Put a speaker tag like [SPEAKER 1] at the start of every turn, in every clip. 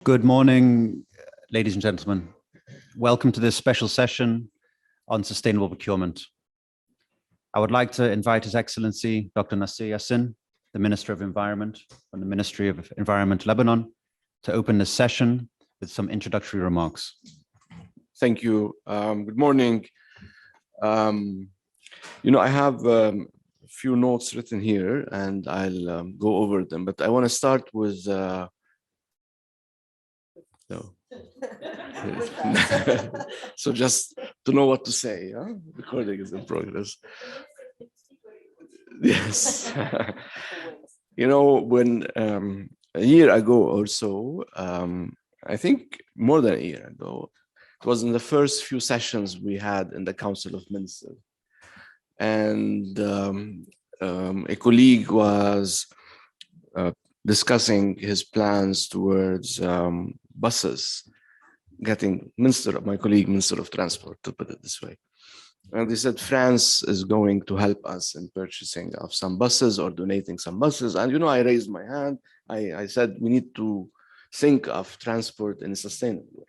[SPEAKER 1] Good morning, ladies and gentlemen. Welcome to this special session on sustainable procurement. I would like to invite His Excellency, Dr. Nasir Yassin, the Minister of Environment from the Ministry of Environment, Lebanon, to open this session with some introductory remarks.
[SPEAKER 2] Thank you. Good morning. I have a few notes written here and I'll go over them, but I want to start with so just to know what to say. Recording is in progress. Yes. When a year ago or so, I think more than a year ago, it was in the first few sessions we had in the Council of Ministers. And a colleague was discussing his plans towards buses, getting my colleague, Minister of Transport, to put it this way. And they said France is going to help us in purchasing of some buses or donating some buses. And, I raised my hand. I said, we need to think of transport in a sustainable way.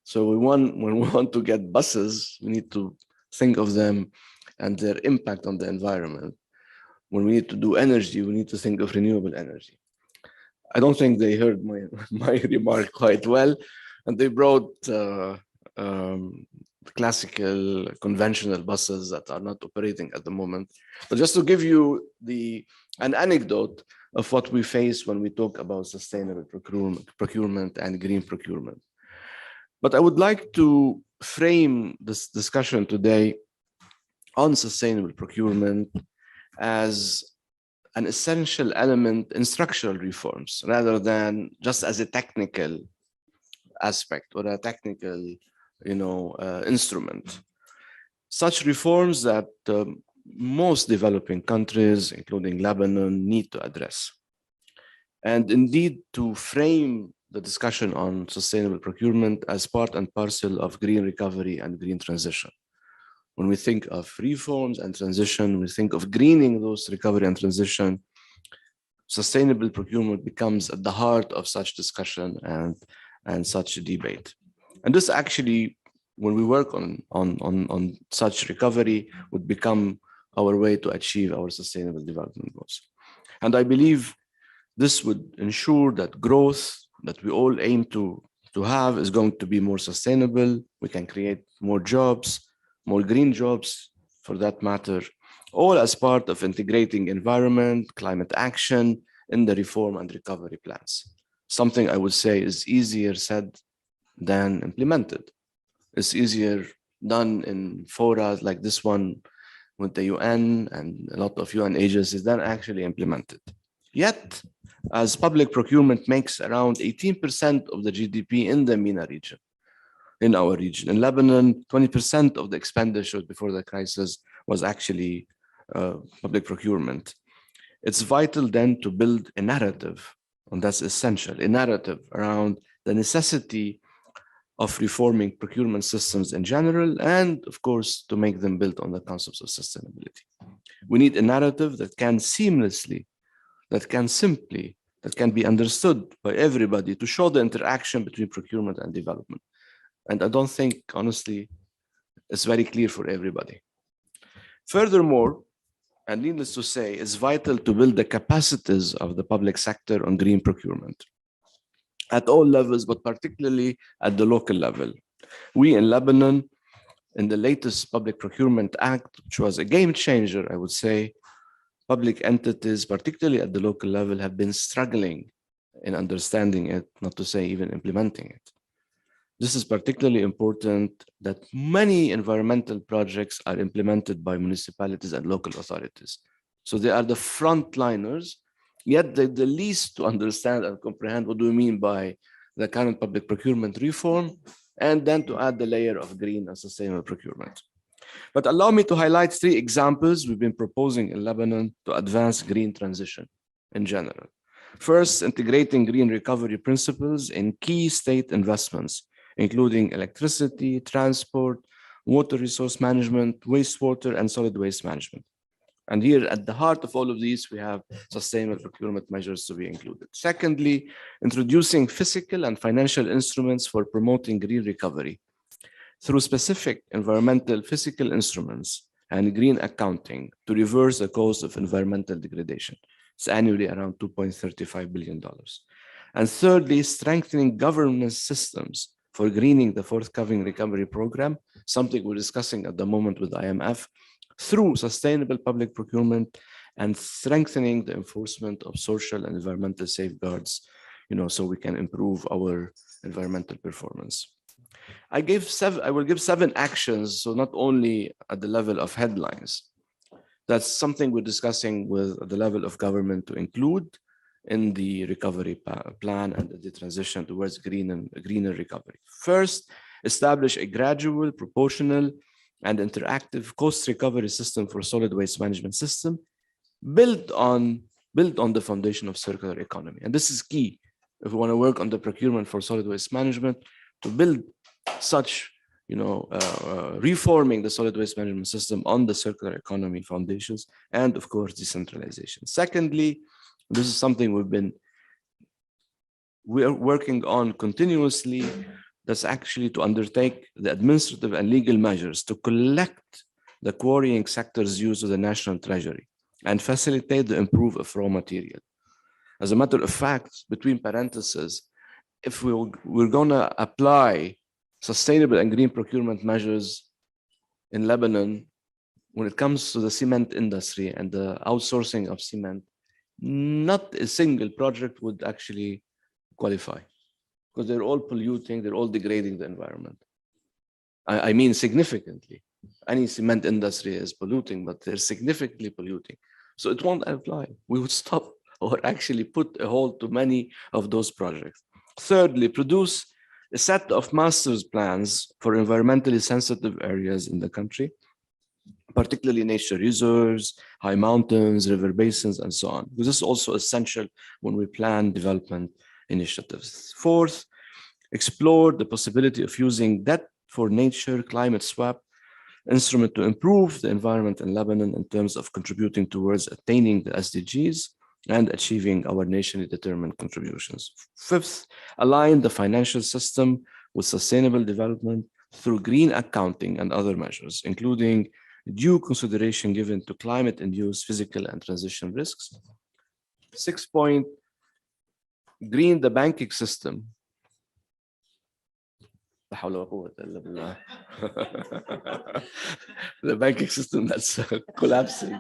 [SPEAKER 2] So when we want to get buses, we need to think of them and their impact on the environment. When we need to do energy, we need to think of renewable energy. I don't think they heard my remark quite well. And they brought classical, conventional buses that are not operating at the moment. But just to give you an anecdote of what we face when we talk about sustainable procurement and green procurement. But I would like to frame this discussion today on sustainable procurement as an essential element in structural reforms, rather than just as a technical aspect or a technical instrument. Such reforms that most developing countries, including Lebanon, need to address. And indeed, to frame the discussion on sustainable procurement as part and parcel of green recovery and green transition. When we think of reforms and transition, we think of greening those recovery and transition. Sustainable procurement becomes at the heart of such discussion and such a debate. And this actually, when we work on such recovery, would become our way to achieve our sustainable development goals. And I believe this would ensure that growth that we all aim to have is going to be more sustainable. We can create more jobs, more green jobs for that matter, all as part of integrating environment, climate action in the reform and recovery plans. Something I would say is easier said than implemented. It's easier done in forums like this one with the UN and a lot of UN agencies than actually implemented. Yet, as public procurement makes around 18% of the GDP in the MENA region, in our region. In Lebanon, 20% of the expenditures before the crisis was actually public procurement. It's vital then to build a narrative, and that's essential, a narrative around the necessity of reforming procurement systems in general, and of course, to make them built on the concepts of sustainability. We need a narrative that can seamlessly, that can be understood by everybody to show the interaction between procurement and development. And I don't think, honestly, it's very clear for everybody. Furthermore, and needless to say, it's vital to build the capacities of the public sector on green procurement at all levels, but particularly at the local level. We in Lebanon, in the latest Public Procurement Act, which was a game changer, I would say, public entities, particularly at the local level, have been struggling in understanding it, not to say even implementing it. This is particularly important that many environmental projects are implemented by municipalities and local authorities. So they are the frontliners, yet they're the least to understand and comprehend what do we mean by the current public procurement reform, and then to add the layer of green and sustainable procurement. But allow me to highlight 3 examples we've been proposing in Lebanon to advance green transition in general. First, integrating green recovery principles in key state investments, including electricity, transport, water resource management, wastewater, and solid waste management. And here at the heart of all of these, we have sustainable procurement measures to be included. Secondly, introducing physical and financial instruments for promoting green recovery through specific environmental physical instruments and green accounting to reverse the cause of environmental degradation. It's annually around $2.35 billion. And thirdly, strengthening governance systems for greening the forthcoming recovery program, something we're discussing at the moment with IMF, through sustainable public procurement and strengthening the enforcement of social and environmental safeguards, so we can improve our environmental performance. I will give 7 actions, so not only at the level of headlines. That's something we're discussing with the level of government to include in the recovery plan and the transition towards greener recovery. First, establish a gradual, proportional, and interactive cost recovery system for solid waste management system built on the foundation of circular economy. And this is key if we want to work on the procurement for solid waste management, to build such, reforming the solid waste management system on the circular economy foundations, and of course, decentralization. Secondly, this is something we are working on continuously. That's actually to undertake the administrative and legal measures to collect the quarrying sector's use of the national treasury and facilitate the improve of raw material. As a matter of fact, between parentheses, if we're going to apply sustainable and green procurement measures in Lebanon, when it comes to the cement industry and the outsourcing of cement, not a single project would actually qualify, because they're all polluting, they're all degrading the environment. I mean, significantly. Any cement industry is polluting, but they're significantly polluting. So it won't apply. We would stop or actually put a halt to many of those projects. Thirdly, produce a set of master's plans for environmentally sensitive areas in the country, particularly nature reserves, high mountains, river basins, and so on. Because this is also essential when we plan development initiatives. Fourth, explore the possibility of using debt for nature climate swap instrument to improve the environment in Lebanon in terms of contributing towards attaining the SDGs and achieving our nationally determined contributions. Fifth, align the financial system with sustainable development through green accounting and other measures, including due consideration given to climate-induced physical and transition risks. 6th point, green the banking system. The banking system that's collapsing.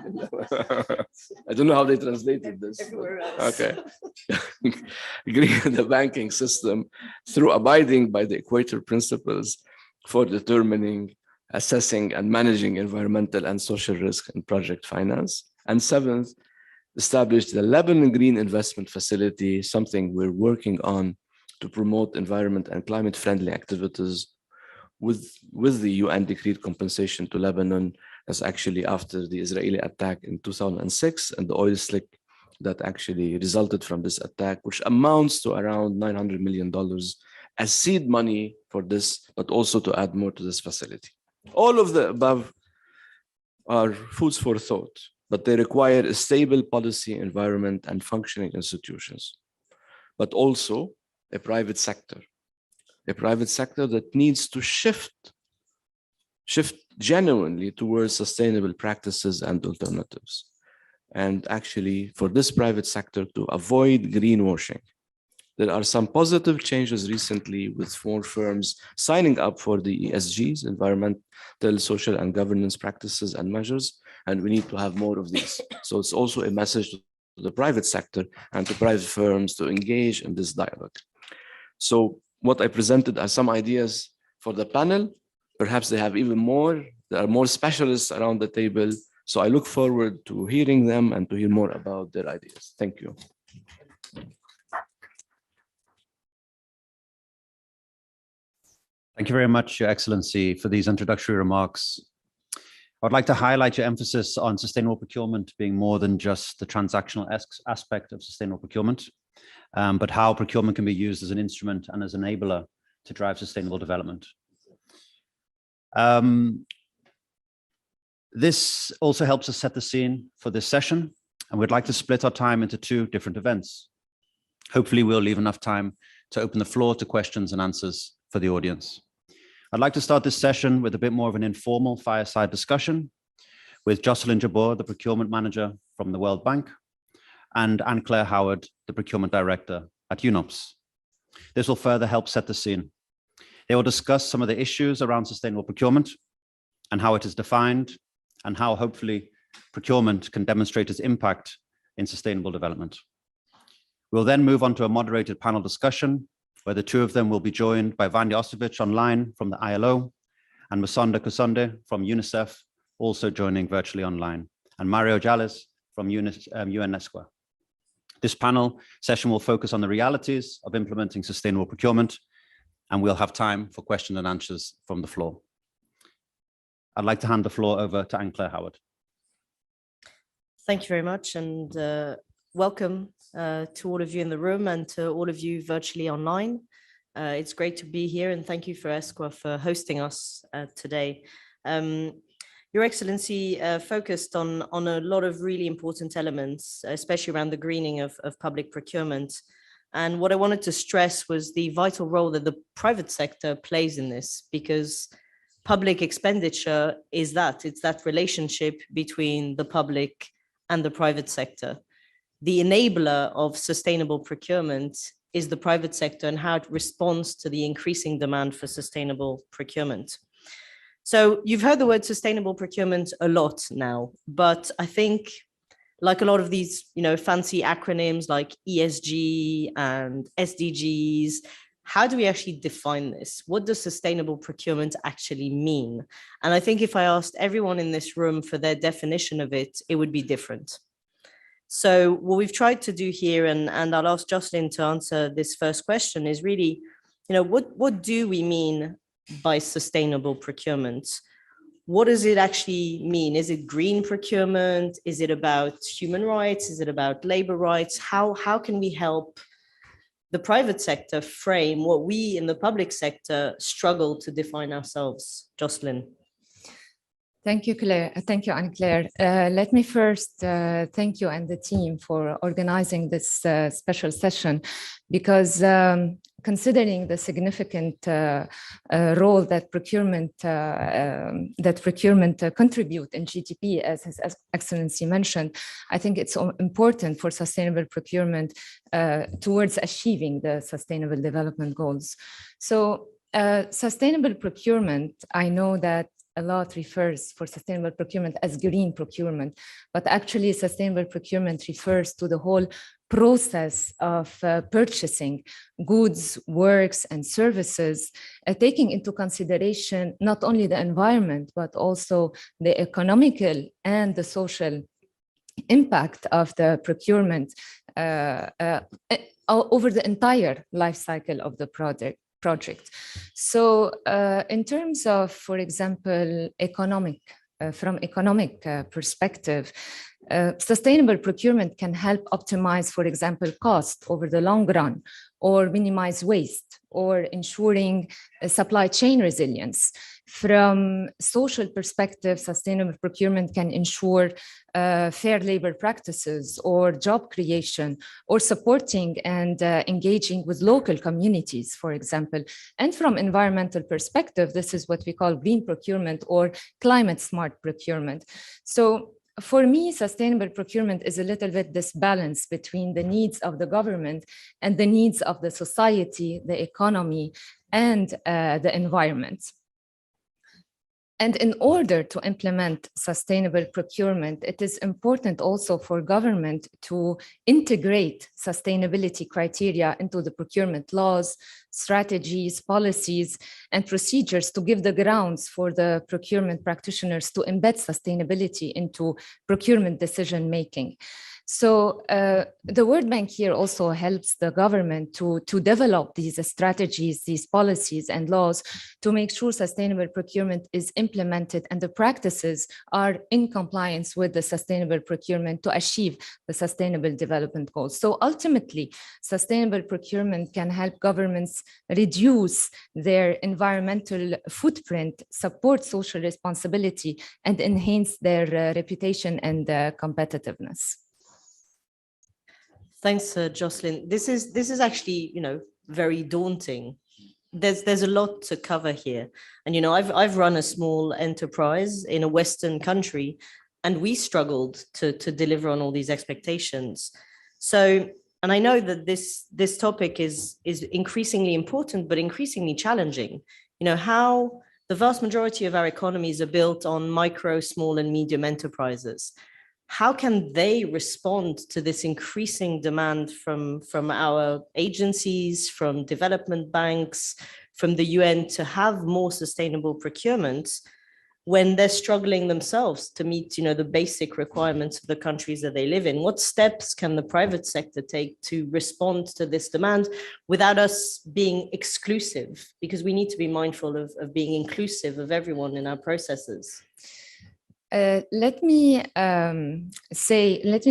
[SPEAKER 2] I don't know how they translated this. Okay. Green the banking system through abiding by the Equator Principles for determining, assessing, and managing environmental and social risk in project finance. And 7th, establish the Lebanon Green Investment Facility, something we're working on to promote environment and climate-friendly activities with the UN decreed compensation to Lebanon, as actually after the Israeli attack in 2006 and the oil slick that actually resulted from this attack, which amounts to around $900 million as seed money for this, but also to add more to this facility. All of the above are foods for thought, but they require a stable policy environment and functioning institutions, but also a private sector that needs to shift genuinely towards sustainable practices and alternatives. And actually for this private sector to avoid greenwashing. There are some positive changes recently with more firms signing up for the ESGs, environmental, social, and governance practices and measures, and we need to have more of these. So it's also a message to the private sector and to private firms to engage in this dialogue. So what I presented are some ideas for the panel. Perhaps they have even more. There are more specialists around the table. So I look forward to hearing them and to hear more about their ideas. Thank you.
[SPEAKER 1] Thank you very much, Your Excellency, for these introductory remarks. I'd like to highlight your emphasis on sustainable procurement being more than just the transactional aspect of sustainable procurement, but how procurement can be used as an instrument and as an enabler to drive sustainable development. This also helps us set the scene for this session, and we'd like to split our time into two different events. Hopefully we'll leave enough time to open the floor to questions and answers for the audience. I'd like to start this session with a bit more of an informal fireside discussion with Jocelyn Jabbour, the procurement manager from the World Bank, and Anne-Claire Howard, the procurement director at UNOPS. This will further help set the scene. They will discuss some of the issues around sustainable procurement and how it is defined, and how hopefully procurement can demonstrate its impact in sustainable development. We'll then move on to a moderated panel discussion where the two of them will be joined by Vanya Osovich online from the ILO and Musonda Kusonde from UNICEF, also joining virtually online, and Mario Jalles from UNESCO. This panel session will focus on the realities of implementing sustainable procurement, and we'll have time for questions and answers from the floor. I'd like to hand the floor over to Anne-Claire Howard.
[SPEAKER 3] Thank you very much, and welcome to all of you in the room and to all of you virtually online. It's great to be here, and thank you for ESCWA for hosting us today. Your Excellency focused on a lot of really important elements, especially around the greening of public procurement. And what I wanted to stress was the vital role that the private sector plays in this, because public expenditure is it's that relationship between the public and the private sector. The enabler of sustainable procurement is the private sector and how it responds to the increasing demand for sustainable procurement. So you've heard the word sustainable procurement a lot now, but I think like a lot of these, fancy acronyms like ESG and SDGs, how do we actually define this? What does sustainable procurement actually mean? And I think if I asked everyone in this room for their definition of it, it would be different. So what we've tried to do here, and I'll ask Jocelyn to answer this first question, is really, what do we mean by sustainable procurement? What does it actually mean? Is it green procurement? Is it about human rights? Is it about labor rights? How can we help the private sector frame what we in the public sector struggle to define ourselves? Jocelyn.
[SPEAKER 4] Thank you, Claire. Thank you, Anne-Claire. Let me first thank you and the team for organizing this special session, because considering the significant role that procurement contribute in GDP, as His Excellency mentioned, I think it's important for sustainable procurement towards achieving the Sustainable Development Goals. So sustainable procurement, I know that a lot refers for sustainable procurement as green procurement, but actually sustainable procurement refers to the whole process of purchasing goods, works, and services, taking into consideration not only the environment, but also the economical and the social impact of the procurement over the entire life cycle of the project. So in terms of, for example, from economic perspective, sustainable procurement can help optimize, for example, cost over the long run, or minimize waste, or ensuring supply chain resilience. From social perspective, sustainable procurement can ensure fair labor practices or job creation, or supporting and engaging with local communities, for example. And from environmental perspective, this is what we call green procurement or climate smart procurement. So for me, sustainable procurement is a little bit this balance between the needs of the government and the needs of the society, the economy, and the environment. And in order to implement sustainable procurement, it is important also for government to integrate sustainability criteria into the procurement laws, strategies, policies, and procedures to give the grounds for the procurement practitioners to embed sustainability into procurement decision-making. So the World Bank here also helps the government to develop these strategies, these policies and laws to make sure sustainable procurement is implemented and the practices are in compliance with the sustainable procurement to achieve the Sustainable Development Goals. So ultimately, sustainable procurement can help governments governments reduce their environmental footprint, support social responsibility, and enhance their reputation and competitiveness.
[SPEAKER 3] Thanks, Jocelyn. This is actually, very daunting. There's a lot to cover here, and I've run a small enterprise in a Western country, and we struggled to deliver on all these expectations. So, and I know that this topic is increasingly important, but increasingly challenging. How the vast majority of our economies are built on micro, small, and medium enterprises. How can they respond to this increasing demand from our agencies, from development banks, from the UN to have more sustainable procurement when they're struggling themselves to meet, the basic requirements of the countries that they live in? What steps can the private sector take to respond to this demand without us being exclusive? Because we need to be mindful of being inclusive of everyone in our processes.
[SPEAKER 4] Let me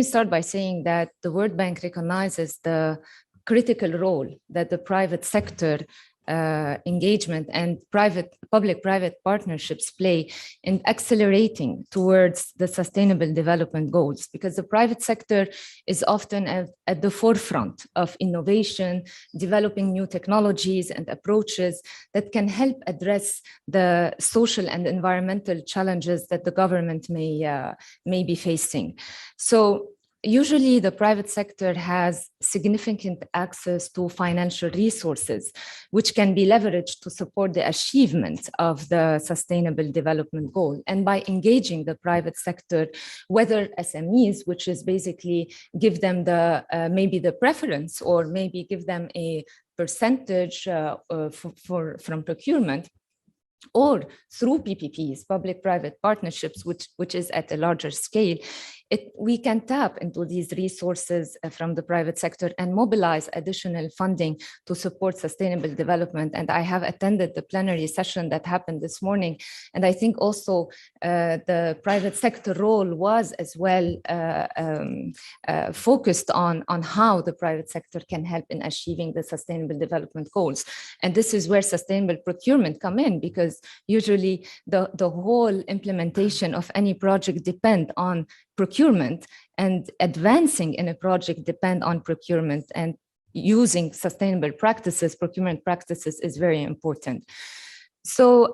[SPEAKER 4] start by saying that the World Bank recognizes the critical role that the private sector engagement and public-private partnerships play in accelerating towards the sustainable development goals, because the private sector is often at the forefront of innovation, developing new technologies and approaches that can help address the social and environmental challenges that the government may be facing. So usually the private sector has significant access to financial resources, which can be leveraged to support the achievement of the sustainable development goal. And by engaging the private sector, whether SMEs, which is basically give them maybe the preference, or maybe give them a percentage from procurement, or through PPPs, public-private partnerships, which is at a larger scale, we can tap into these resources from the private sector and mobilize additional funding to support sustainable development. And I have attended the plenary session that happened this morning. And I think also the private sector role was as well focused on how the private sector can help in achieving the sustainable development goals. And this is where sustainable procurement come in, because usually the whole implementation of any project depend on procurement, and advancing in a project depend on procurement, and using sustainable practices, procurement practices, is very important. So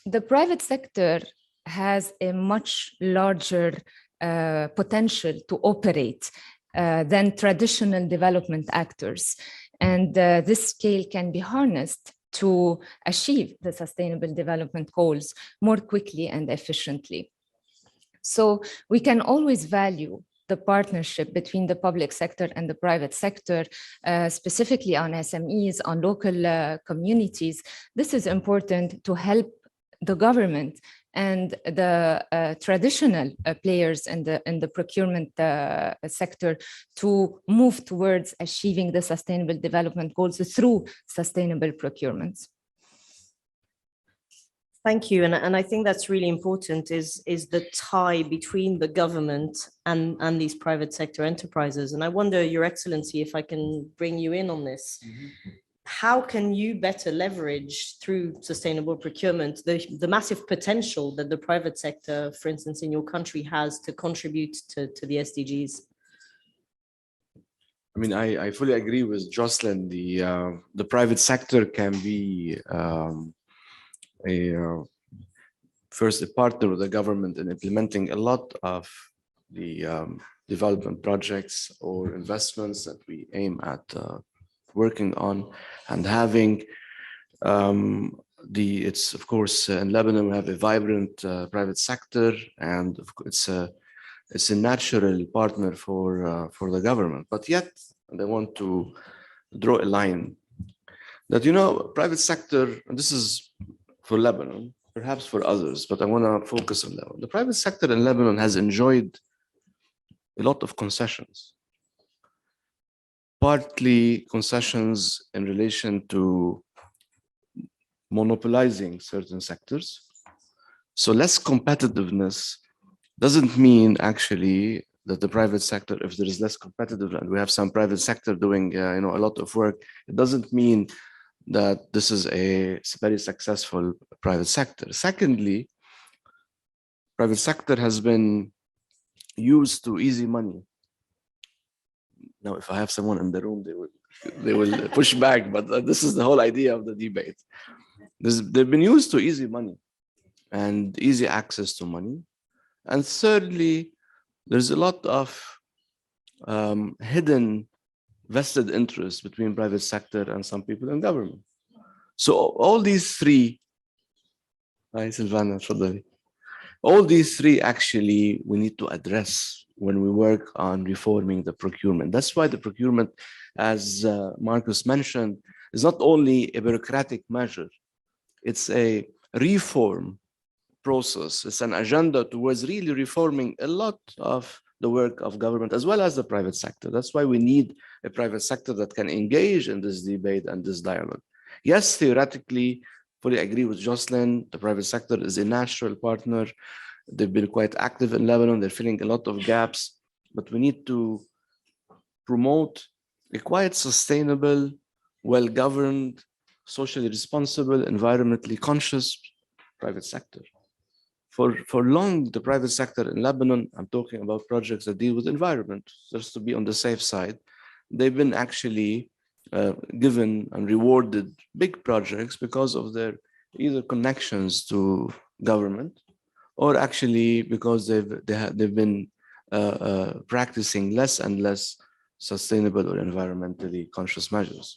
[SPEAKER 4] the private sector has a much larger potential to operate than traditional development actors. And this scale can be harnessed to achieve the sustainable development goals more quickly and efficiently. So we can always value the partnership between the public sector and the private sector, specifically on SMEs, on local communities. This is important to help the government and the traditional players in the procurement sector to move towards achieving the sustainable development goals through sustainable procurements.
[SPEAKER 3] Thank you. And I think that's really important is the tie between the government and these private sector enterprises. And I wonder, Your Excellency, if I can bring you in on this. Mm-hmm. How can you better leverage through sustainable procurement the massive potential that the private sector, for instance, in your country has to contribute to the SDGs?
[SPEAKER 2] I mean, I fully agree with Jocelyn. The private sector can be first a partner with the government in implementing a lot of the development projects or investments that we aim at working on, and having it's of course in Lebanon we have a vibrant private sector, and it's a natural partner for the government. But yet they want to draw a line that private sector, and this is for Lebanon, perhaps for others, but I want to focus on Lebanon. The private sector in Lebanon has enjoyed a lot of concessions. Partly concessions in relation to monopolizing certain sectors. So less competitiveness doesn't mean actually that the private sector, if there is less competitive, and we have some private sector doing a lot of work, it doesn't mean that this is a very successful private sector. Secondly, private sector has been used to easy money. Now, if I have someone in the room, they will push back, but this is the whole idea of the debate. They've been used to easy money and easy access to money. And thirdly, there's a lot of hidden vested interests between private sector and some people in government. So all these three, hi Silvana, all these three actually we need to address when we work on reforming the procurement. That's why the procurement, as Marcus mentioned, is not only a bureaucratic measure, it's a reform process. It's an agenda towards really reforming a lot of the work of government as well as the private sector. That's why we need a private sector that can engage in this debate and this dialogue. Yes, theoretically, fully agree with Jocelyn, the private sector is a natural partner. They've been quite active in Lebanon. They're filling a lot of gaps, but we need to promote a quite sustainable, well-governed, socially responsible, environmentally conscious private sector. For long, the private sector in Lebanon, I'm talking about projects that deal with environment, just to be on the safe side, they've been actually given and rewarded big projects because of their either connections to government or actually because they've been practicing less and less sustainable or environmentally conscious measures.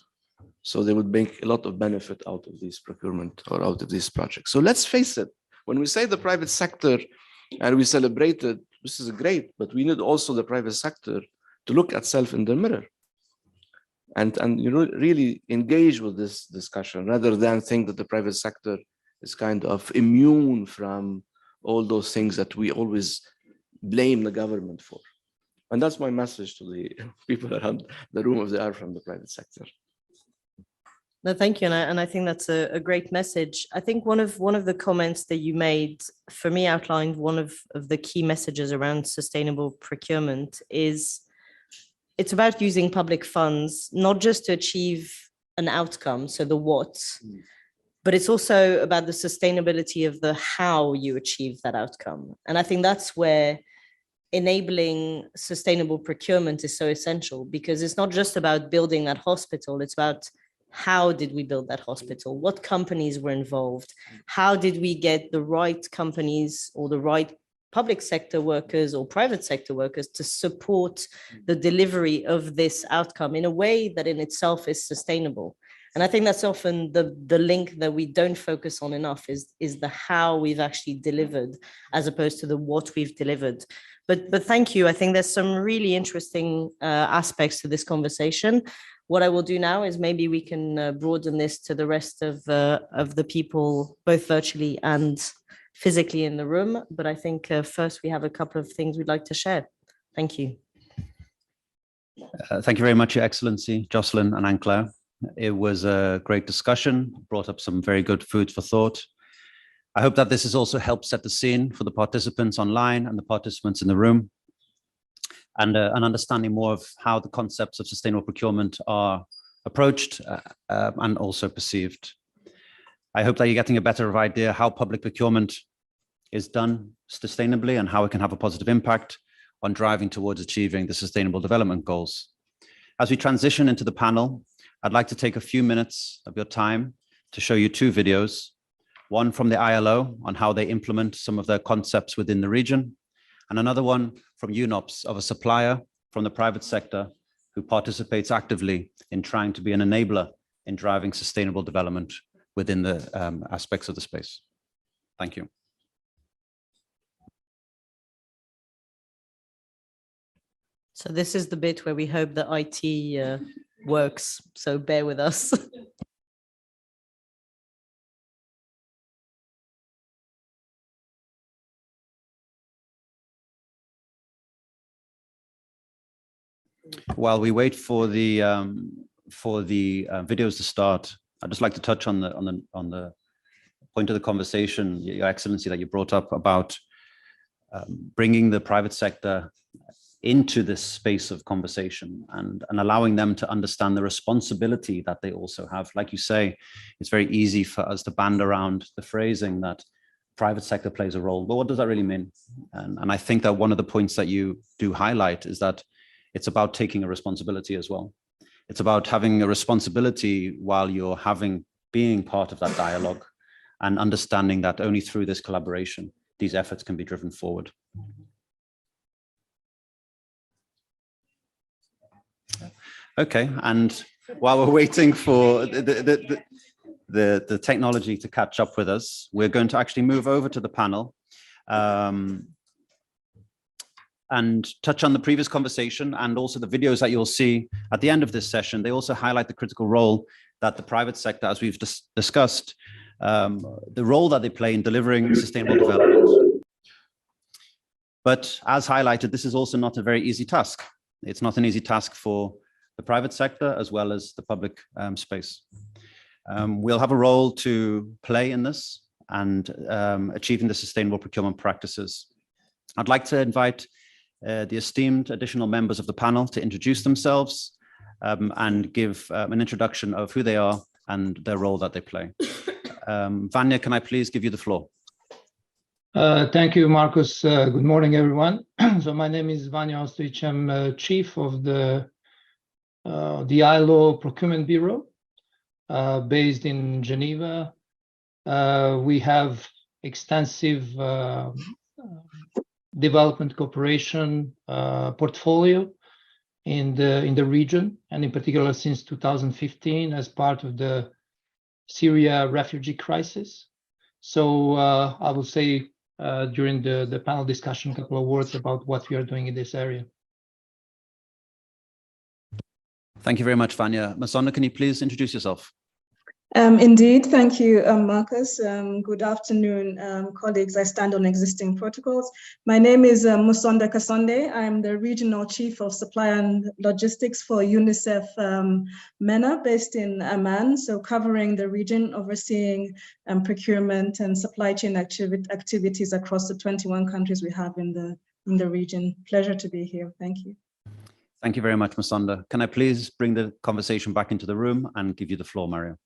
[SPEAKER 2] So they would make a lot of benefit out of these procurement or out of these projects. So let's face it, when we say the private sector and we celebrate it, this is great, but we need also the private sector to look at self in the mirror and really engage with this discussion rather than think that the private sector is kind of immune from all those things that we always blame the government for. And that's my message to the people around the room if they are from the private sector.
[SPEAKER 3] No, thank you. And I think that's a great message. I think one of the comments that you made for me outlined one of the key messages around sustainable procurement is it's about using public funds, not just to achieve an outcome, so the what, but it's also about the sustainability of the how you achieve that outcome. And I think that's where enabling sustainable procurement is so essential, because it's not just about building that hospital, it's about how did we build that hospital? What companies were involved? How did we get the right companies or the right public sector workers or private sector workers to support the delivery of this outcome in a way that in itself is sustainable? And I think that's often the link that we don't focus on enough is the how we've actually delivered as opposed to the what we've delivered. But thank you. I think there's some really interesting aspects to this conversation. What I will do now is maybe we can broaden this to the rest of the people, both virtually and physically in the room. But I think first we have a couple of things we'd like to share. Thank you.
[SPEAKER 1] Thank you very much, Your Excellency, Jocelyn and Anne-Claire. It was a great discussion, brought up some very good food for thought. I hope that this has also helped set the scene for the participants online and the participants in the room, and an understanding more of how the concepts of sustainable procurement are approached and also perceived. I hope that you're getting a better idea how public procurement is done sustainably and how it can have a positive impact on driving towards achieving the Sustainable Development Goals. As we transition into the panel, I'd like to take a few minutes of your time to show you two videos, one from the ILO on how they implement some of their concepts within the region, and another one from UNOPS of a supplier from the private sector who participates actively in trying to be an enabler in driving sustainable development within the aspects of the space. Thank you.
[SPEAKER 3] So this is the bit where we hope that IT works, so bear with us.
[SPEAKER 1] While we wait for the videos to start, I'd just like to touch on the point of the conversation, Your Excellency, that you brought up about bringing the private sector into this space of conversation and allowing them to understand the responsibility that they also have. Like you say, it's very easy for us to band around the phrasing that private sector plays a role. But what does that really mean? And I think that one of the points that you do highlight is that it's about taking a responsibility as well. It's about having a responsibility while you're being part of that dialogue and understanding that only through this collaboration, these efforts can be driven forward. Okay, and while we're waiting for the technology to catch up with us, we're going to actually move over to the panel and touch on the previous conversation, and also the videos that you'll see at the end of this session. They also highlight the critical role that the private sector, as we've discussed, the role that they play in delivering sustainable development. But as highlighted, this is also not a very easy task. It's not an easy task for the private sector as well as the public space. We'll have a role to play in this and achieving the sustainable procurement practices. I'd like to invite the esteemed additional members of the panel to introduce themselves and give an introduction of who they are and their role that they play. Vanya, can I please give you the floor?
[SPEAKER 5] Thank you, Marcus. Good morning, everyone. So my name is Vanya Ostojic. I'm chief of the ILO Procurement Bureau based in Geneva. We have extensive development cooperation portfolio in the region, and in particular since 2015 as part of the Syria refugee crisis. So I will say during the panel discussion a couple of words about what we are doing in this area.
[SPEAKER 1] Thank you very much, Vanya. Masonda, can you please introduce yourself?
[SPEAKER 6] Indeed, thank you, Marcus. Good afternoon, colleagues. I stand on existing protocols. My name is Musonda Kasonde. I'm the Regional Chief of Supply and Logistics for UNICEF MENA based in Amman, so covering the region, overseeing procurement and supply chain activities across the 21 countries we have in the region. Pleasure to be here. Thank you.
[SPEAKER 1] Thank you very much, Musonda. Can I please bring the conversation back into the room and give you the floor, Mario?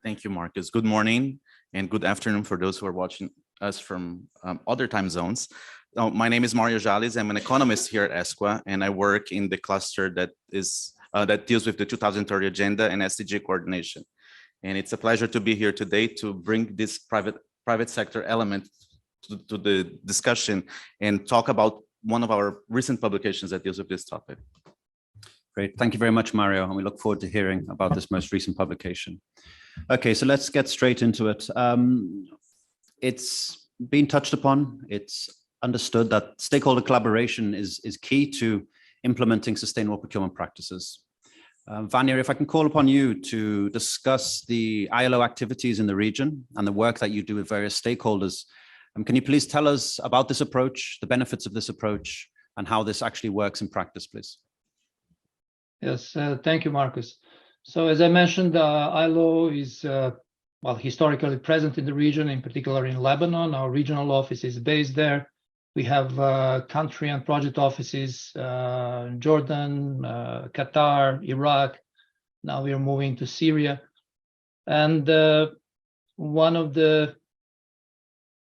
[SPEAKER 7] Thank you, Marcus. Good morning and good afternoon for those who are watching us from other time zones. My name is Mario Jales. I'm an economist here at ESCWA, and I work in the cluster that deals with the 2030 Agenda and SDG coordination. And it's a pleasure to be here today to bring this private sector element to the discussion and talk about one of our recent publications that deals with this topic.
[SPEAKER 1] Great. Thank you very much, Mario. And we look forward to hearing about this most recent publication. Okay, so let's get straight into it. It's been touched upon. It's understood that stakeholder collaboration is key to implementing sustainable procurement practices. Vanya, if I can call upon you to discuss the ILO activities in the region and the work that you do with various stakeholders. Can you please tell us about this approach, the benefits of this approach, and how this actually works in practice, please?
[SPEAKER 5] Yes, thank you, Marcus. So as I mentioned, ILO is historically present in the region, in particular in Lebanon. Our regional office is based there. We have country and project offices in Jordan, Qatar, Iraq. Now we are moving to Syria. And the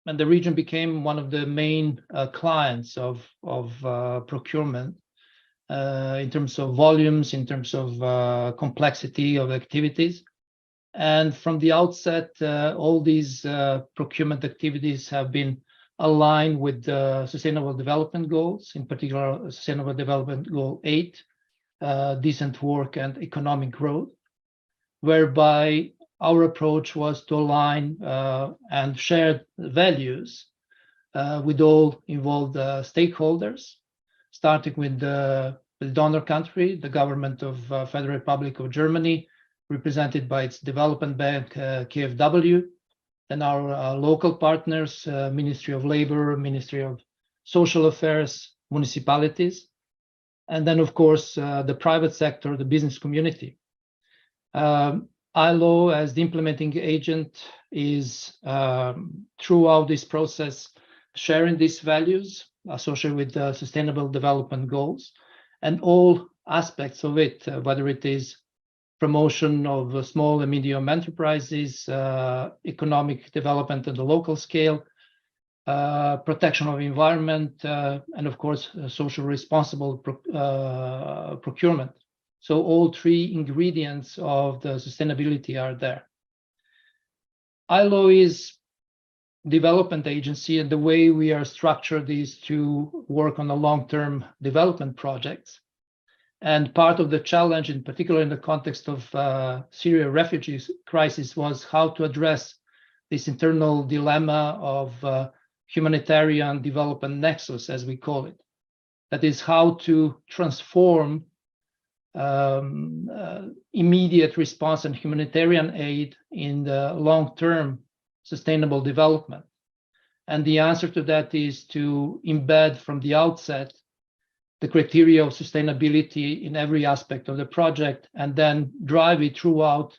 [SPEAKER 5] region became one of the main clients of procurement. In terms of volumes, in terms of complexity of activities. And from the outset, all these procurement activities have been aligned with the Sustainable Development Goals, in particular Sustainable Development Goal 8, decent work and economic growth, whereby our approach was to align and share values with all involved stakeholders, starting with the donor country, the government of Federal Republic of Germany, represented by its development bank, KfW, and our local partners, Ministry of Labor, Ministry of Social Affairs, municipalities, and then, of course, the private sector, the business community. ILO, as the implementing agent, is throughout this process sharing these values associated with the Sustainable Development Goals and all aspects of it, whether it is promotion of small and medium enterprises, economic development at the local scale, protection of environment, and of course, social responsible procurement. So all three ingredients of the sustainability are there. ILO is development agency, and the way we are structured is to work on the long-term development projects. And part of the challenge, in particular in the context of Syria refugees crisis, was how to address this internal dilemma of humanitarian development nexus, as we call it. That is how to transform immediate response and humanitarian aid in the long-term sustainable development. And the answer to that is to embed from the outset the criteria of sustainability in every aspect of the project, and then drive it throughout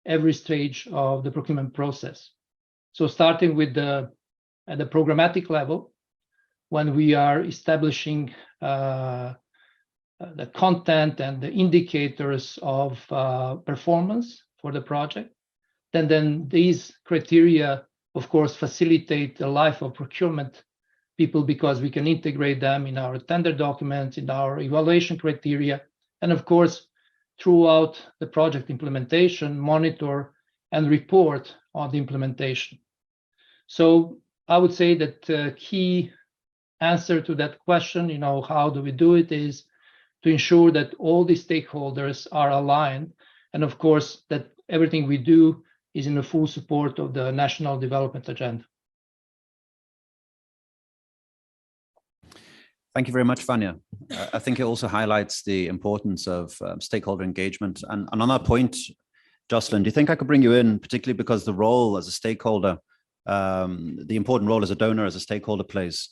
[SPEAKER 5] every stage of the procurement process. So starting with at the programmatic level, when we are establishing the content and the indicators of performance for the project, then these criteria, of course, facilitate the life of procurement people, because we can integrate them in our tender documents, in our evaluation criteria, and of course, throughout the project implementation, monitor and report on the implementation. So I would say that the key answer to that question, how do we do it, is to ensure that all the stakeholders are aligned, and of course, that everything we do is in the full support of the National Development Agenda.
[SPEAKER 1] Thank you very much, Vanya. I think it also highlights the importance of stakeholder engagement. And on that point, Jocelyn, do you think I could bring you in, particularly because the role as a stakeholder, the important role as a donor, as a stakeholder plays?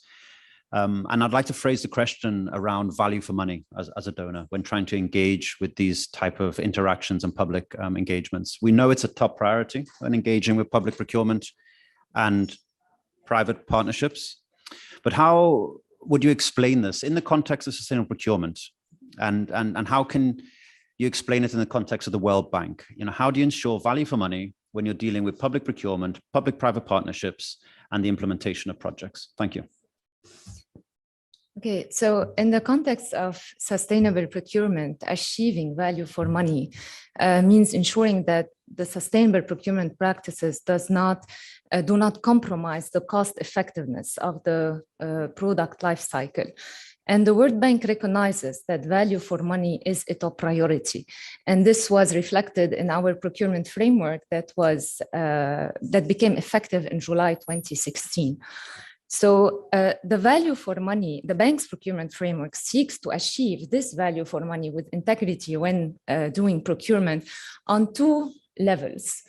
[SPEAKER 1] And I'd like to phrase the question around value for money as a donor when trying to engage with these type of interactions and public engagements. We know it's a top priority when engaging with public procurement and private partnerships, but how would you explain this in the context of sustainable procurement? And how can you explain it in the context of the World Bank? How do you ensure value for money when you're dealing with public procurement, public-private partnerships, and the implementation of projects? Thank you.
[SPEAKER 4] Okay, so in the context of sustainable procurement, achieving value for money means ensuring that the sustainable procurement practices do not compromise the cost effectiveness of the product life cycle. And the World Bank recognizes that value for money is a top priority. And this was reflected in our procurement framework that became effective in July 2016. So the value for money, the bank's procurement framework seeks to achieve this value for money with integrity when doing procurement on two levels.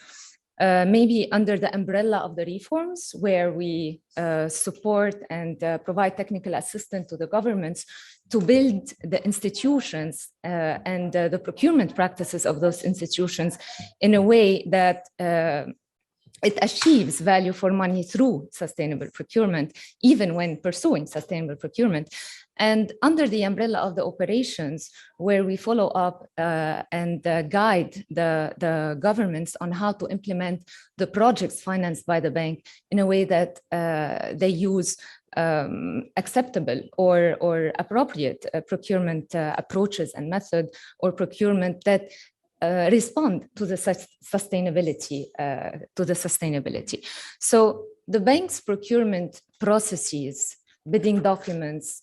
[SPEAKER 4] Maybe under the umbrella of the reforms, where we support and provide technical assistance to the governments to build the institutions and the procurement practices of those institutions in a way that it achieves value for money through sustainable procurement, even when pursuing sustainable procurement. And under the umbrella of the operations, where we follow up and guide the governments on how to implement the projects financed by the bank in a way that they use acceptable or appropriate procurement approaches and method, or procurement that respond to the sustainability. So the bank's procurement processes, bidding documents,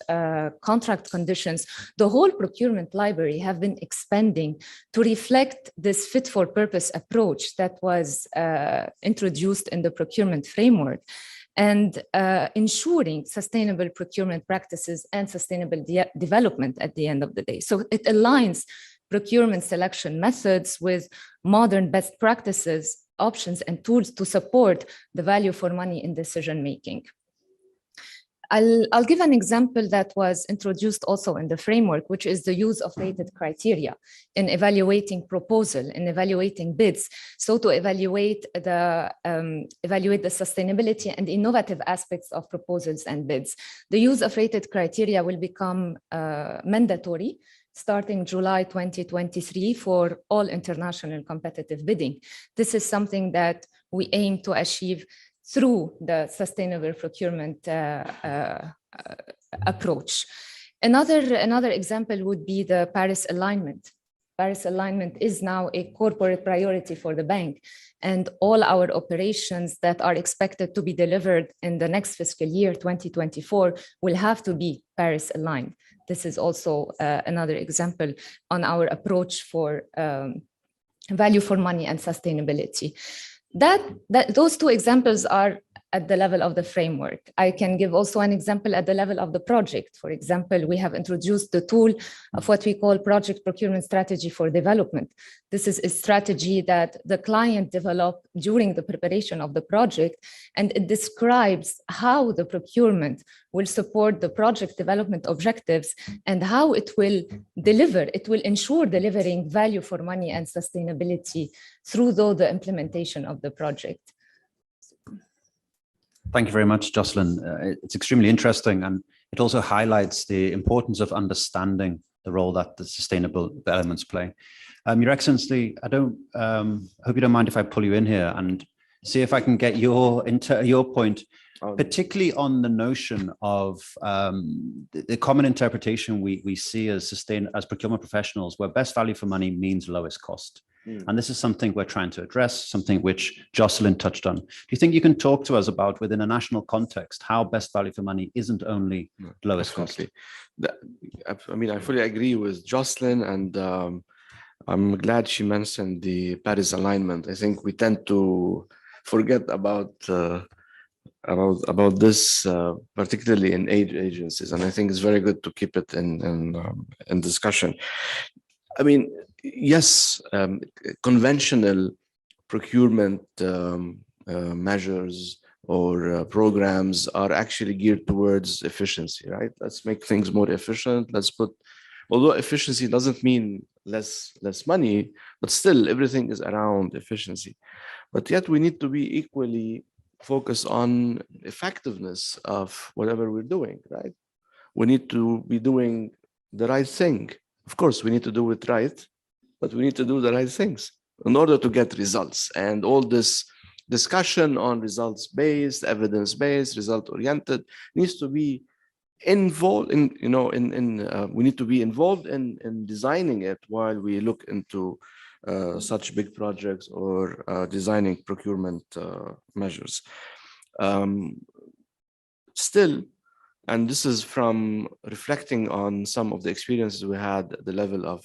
[SPEAKER 4] contract conditions, the whole procurement library have been expanding to reflect this fit-for-purpose approach that was introduced in the procurement framework, and ensuring sustainable procurement practices and sustainable development at the end of the day. So it aligns procurement selection methods with modern best practices, options, and tools to support the value for money in decision-making. I'll give an example that was introduced also in the framework, which is the use of rated criteria in evaluating proposal, in evaluating bids. So to evaluate the sustainability and innovative aspects of proposals and bids. The use of rated criteria will become mandatory starting July 2023 for all international competitive bidding. This is something that we aim to achieve through the sustainable procurement approach. Another example would be the Paris alignment. Paris alignment is now a corporate priority for the bank, and all our operations that are expected to be delivered in the next fiscal year, 2024, will have to be Paris aligned. This is also another example on our approach for value for money and sustainability. Those two examples are at the level of the framework. I can give also an example at the level of the project. For example, we have introduced the tool of what we call project procurement strategy for development. This is a strategy that the client developed during the preparation of the project, and it describes how the procurement will support the project development objectives and how it will ensure delivering value for money and sustainability through the implementation of the project.
[SPEAKER 1] Thank you very much, Jocelyn. It's extremely interesting, and it also highlights the importance of understanding the role that the sustainable elements play. Your Excellency, I hope you don't mind if I pull you in here and see if I can get your point, particularly on the notion of the common interpretation we see as procurement professionals, where best value for money means lowest cost. And this is something we're trying to address, something which Jocelyn touched on. Do you think you can talk to us about, within a national context, how best value for money isn't only lowest cost?
[SPEAKER 2] I mean, I fully agree with Jocelyn, and I'm glad she mentioned the Paris alignment. I think we tend to forget about this, particularly in aid agencies, and I think it's very good to keep it in discussion. I mean, yes, conventional procurement measures or programs are actually geared towards efficiency, right? Let's make things more efficient. Although efficiency doesn't mean less money, but still everything is around efficiency. But yet we need to be equally focused on effectiveness of whatever we're doing, right? We need to be doing the right thing. Of course, we need to do it right, but we need to do the right things in order to get results. And all this discussion on results-based, evidence-based, result-oriented needs to be involved in, we need to be involved in designing it while we look into such big projects or designing procurement measures. Still, and this is from reflecting on some of the experiences we had at the level of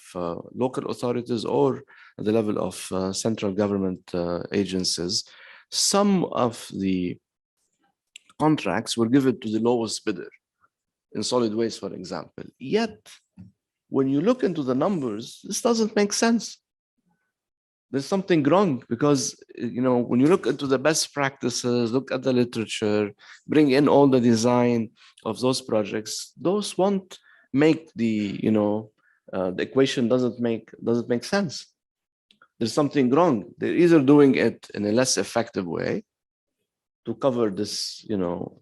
[SPEAKER 2] local authorities or at the level of central government agencies, some of the contracts were given to the lowest bidder in solid waste, for example. Yet, when you look into the numbers, this doesn't make sense. There's something wrong because, when you look into the best practices, look at the literature, bring in all the design of those projects, those won't make the equation doesn't make sense. There's something wrong. They're either doing it in a less effective way to cover this,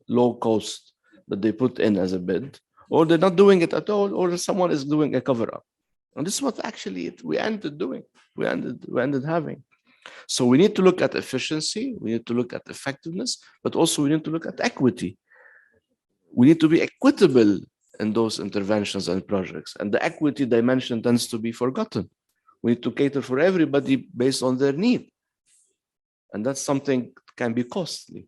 [SPEAKER 2] low cost that they put in as a bid, or they're not doing it at all, or someone is doing a cover up. And this is what actually we ended doing. We ended having. So we need to look at efficiency, we need to look at effectiveness, but also we need to look at equity. We need to be equitable in those interventions and projects. And the equity dimension tends to be forgotten. We need to cater for everybody based on their need. And that's something that can be costly.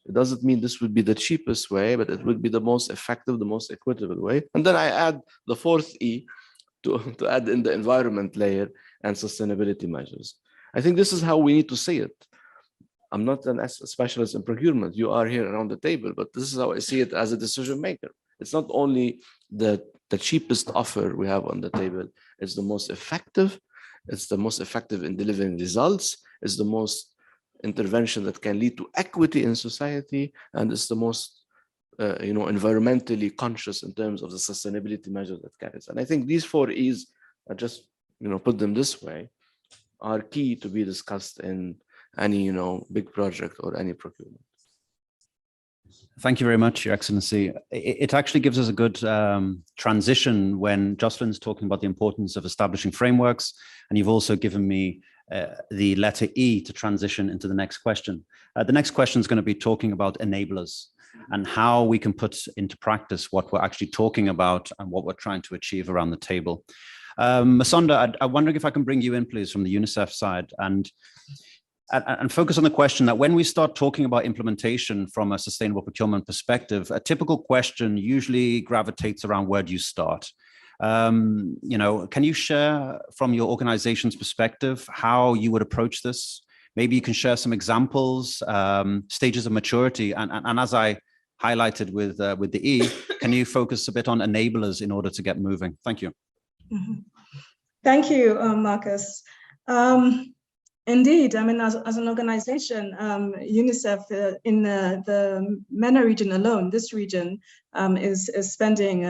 [SPEAKER 2] It doesn't mean this would be the cheapest way, but it would be the most effective, the most equitable way. And then I add the fourth E, to add in the environment layer and sustainability measures. I think this is how we need to see it. I'm not a specialist in procurement. You are here around the table, but this is how I see it as a decision maker. It's not only the cheapest offer we have on the table. It's the most effective. It's the most effective in delivering results. It's the most intervention that can lead to equity in society. And it's the most environmentally conscious in terms of the sustainability measures that carries. And I think these 4 E's, just put them this way, are key to be discussed in any big project or any procurement.
[SPEAKER 1] Thank you very much, Your Excellency. It actually gives us a good transition when Jocelyn's talking about the importance of establishing frameworks, and you've also given me the letter E to transition into the next question. The next question is going to be talking about enablers and how we can put into practice what we're actually talking about and what we're trying to achieve around the table. Masonda, I'm wondering if I can bring you in, please, from the UNICEF side and focus on the question that when we start talking about implementation from a sustainable procurement perspective, a typical question usually gravitates around where do you start? Can you share from your organization's perspective how you would approach this? Maybe you can share some examples, stages of maturity, and as I highlighted with the E, can you focus a bit on enablers in order to get moving? Thank you.
[SPEAKER 6] Mm-hmm. Thank you, Marcus. Indeed, I mean, as an organization, UNICEF in the MENA region alone, this region is spending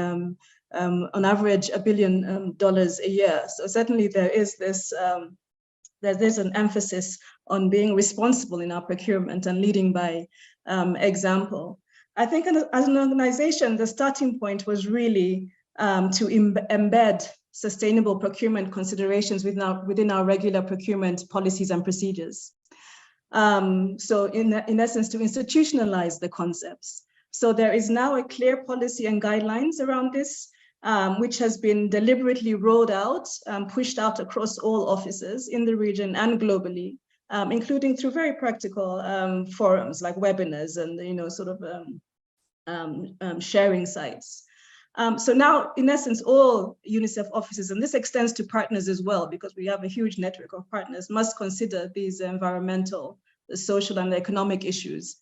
[SPEAKER 6] on average $1 billion a year. So certainly there is this, there's an emphasis on being responsible in our procurement and leading by example. I think as an organization, the starting point was really to embed sustainable procurement considerations within our regular procurement policies and procedures. So in essence, to institutionalize the concepts. So there is now a clear policy and guidelines around this, which has been deliberately rolled out, pushed out across all offices in the region and globally, including through very practical forums like webinars and sharing sites. So now, in essence, all UNICEF offices, and this extends to partners as well, because we have a huge network of partners, must consider these environmental, the social, and the economic issues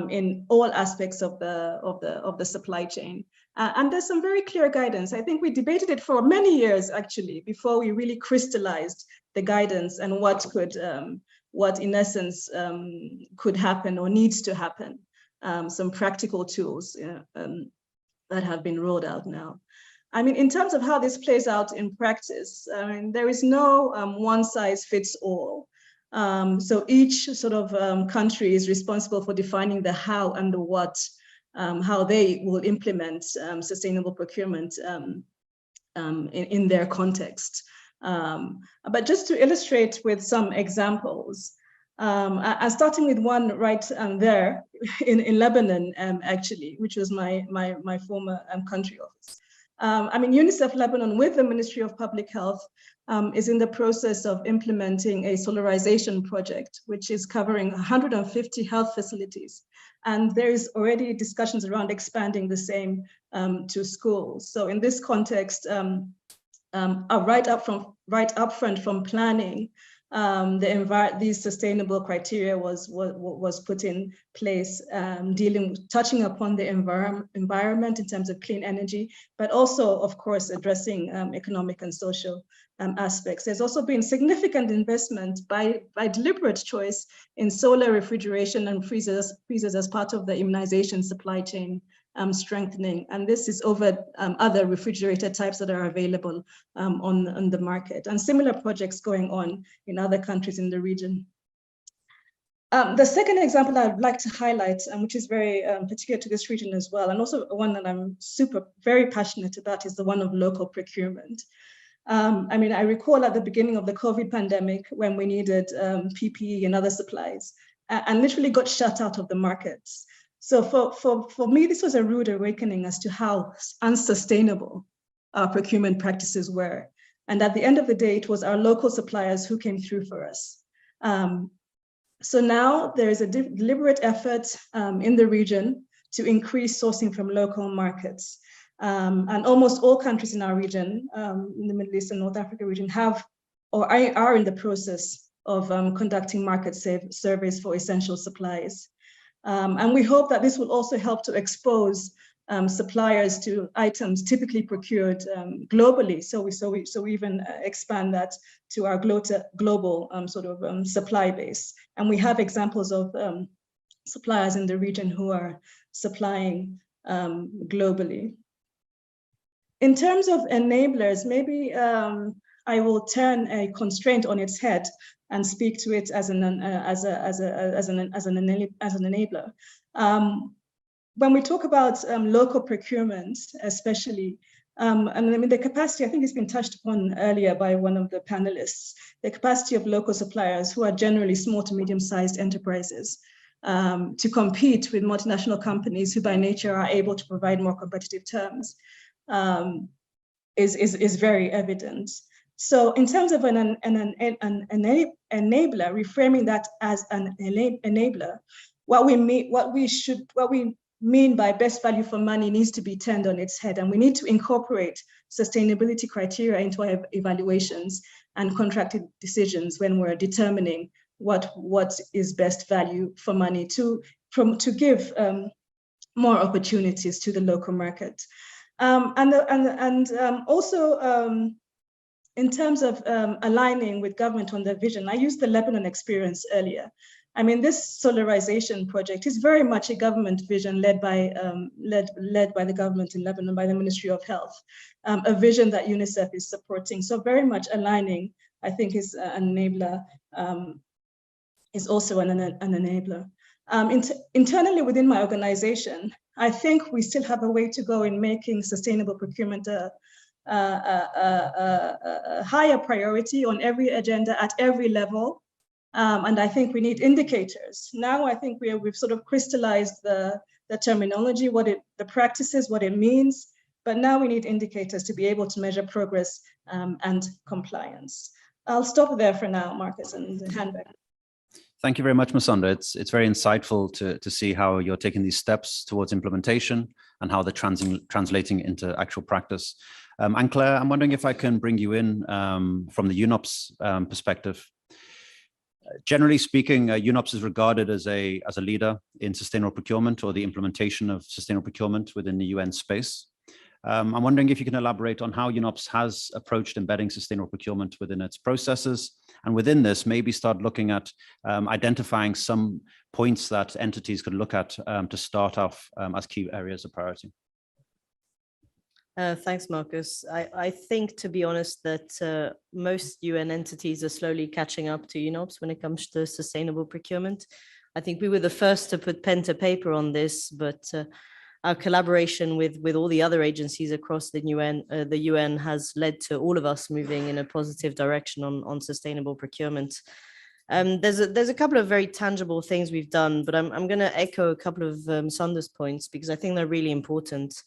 [SPEAKER 6] in all aspects of the supply chain. And there's some very clear guidance. I think we debated it for many years, actually, before we really crystallized the guidance and what in essence could happen or needs to happen. Some practical tools that have been rolled out now. I mean, in terms of how this plays out in practice, I mean, there is no one size fits all. So each sort of country is responsible for defining the how and the what, how they will implement sustainable procurement in their context. But just to illustrate with some examples, I'm starting with one right there in Lebanon, actually, which was my former country office. I mean, UNICEF Lebanon, with the Ministry of Public Health, is in the process of implementing a solarization project, which is covering 150 health facilities. And there's already discussions around expanding the same to schools. So in this context, right up front from planning, these sustainable criteria was put in place, touching upon the environment in terms of clean energy, but also, of course, addressing economic and social aspects. There's also been significant investment by deliberate choice in solar refrigeration and freezers as part of the immunization supply chain strengthening. And this is over other refrigerator types that are available on the market, and similar projects going on in other countries in the region. The second example I'd like to highlight, which is very particular to this region as well, and also one that I'm very passionate about, is the one of local procurement. I mean, I recall at the beginning of the COVID pandemic when we needed PPE and other supplies, and literally got shut out of the markets. So for me, this was a rude awakening as to how unsustainable our procurement practices were. And at the end of the day, it was our local suppliers who came through for us. So now there is a deliberate effort in the region to increase sourcing from local markets. And almost all countries in our region, in the Middle East and North Africa region, have or are in the process of conducting market surveys for essential supplies. And we hope that this will also help to expose suppliers to items typically procured globally. So we even expand that to our global supply base. And we have examples of suppliers in the region who are supplying globally. In terms of enablers, maybe I will turn a constraint on its head and speak to it as an enabler. When we talk about local procurement, especially, and I mean the capacity, I think it's been touched upon earlier by one of the panelists, the capacity of local suppliers who are generally small to medium-sized enterprises to compete with multinational companies who by nature are able to provide more competitive terms is very evident. So in terms of an enabler, reframing that as an enabler, what we mean by best value for money needs to be turned on its head, and we need to incorporate sustainability criteria into our evaluations and contracted decisions when we're determining what is best value for money to give more opportunities to the local market. Also in terms of aligning with government on their vision, I used the Lebanon experience earlier. I mean, this solarization project is very much a government vision led by the government in Lebanon, by the Ministry of Health, a vision that UNICEF is supporting. So very much aligning, I think, is an enabler, is also an enabler. Internally within my organization, I think we still have a way to go in making sustainable procurement a higher priority on every agenda at every level. And I think we need indicators. Now I think we've sort of crystallized the terminology, the practices, what it means, but now we need indicators to be able to measure progress and compliance. I'll stop there for now, Marcus, and hand back.
[SPEAKER 1] Thank you very much, Musonda. It's very insightful to see how you're taking these steps towards implementation and how they're translating into actual practice. And Claire, I'm wondering if I can bring you in from the UNOPS perspective. Generally speaking, UNOPS is regarded as a leader in sustainable procurement or the implementation of sustainable procurement within the UN space. I'm wondering if you can elaborate on how UNOPS has approached embedding sustainable procurement within its processes, and within this, maybe start looking at identifying some points that entities could look at to start off as key areas of priority.
[SPEAKER 3] Thanks, Marcus. I think, to be honest, that most UN entities are slowly catching up to UNOPS when it comes to sustainable procurement. I think we were the first to put pen to paper on this, but our collaboration with all the other agencies across the UN has led to all of us moving in a positive direction on sustainable procurement. There's a couple of very tangible things we've done, but I'm going to echo a couple of Sunda's points because I think they're really important.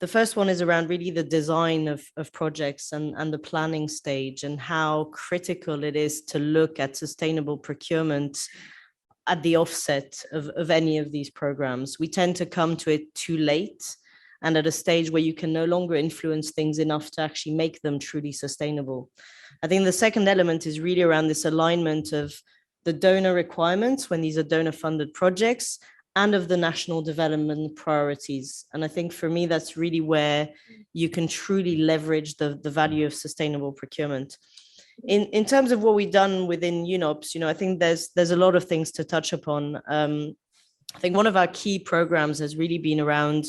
[SPEAKER 3] The first one is around really the design of projects and the planning stage and how critical it is to look at sustainable procurement at the offset of any of these programs. We tend to come to it too late and at a stage where you can no longer influence things enough to actually make them truly sustainable. I think the second element is really around this alignment of the donor requirements when these are donor-funded projects and of the national development priorities. And I think for me, that's really where you can truly leverage the value of sustainable procurement. In terms of what we've done within UNOPS, I think there's a lot of things to touch upon. I think one of our key programs has really been around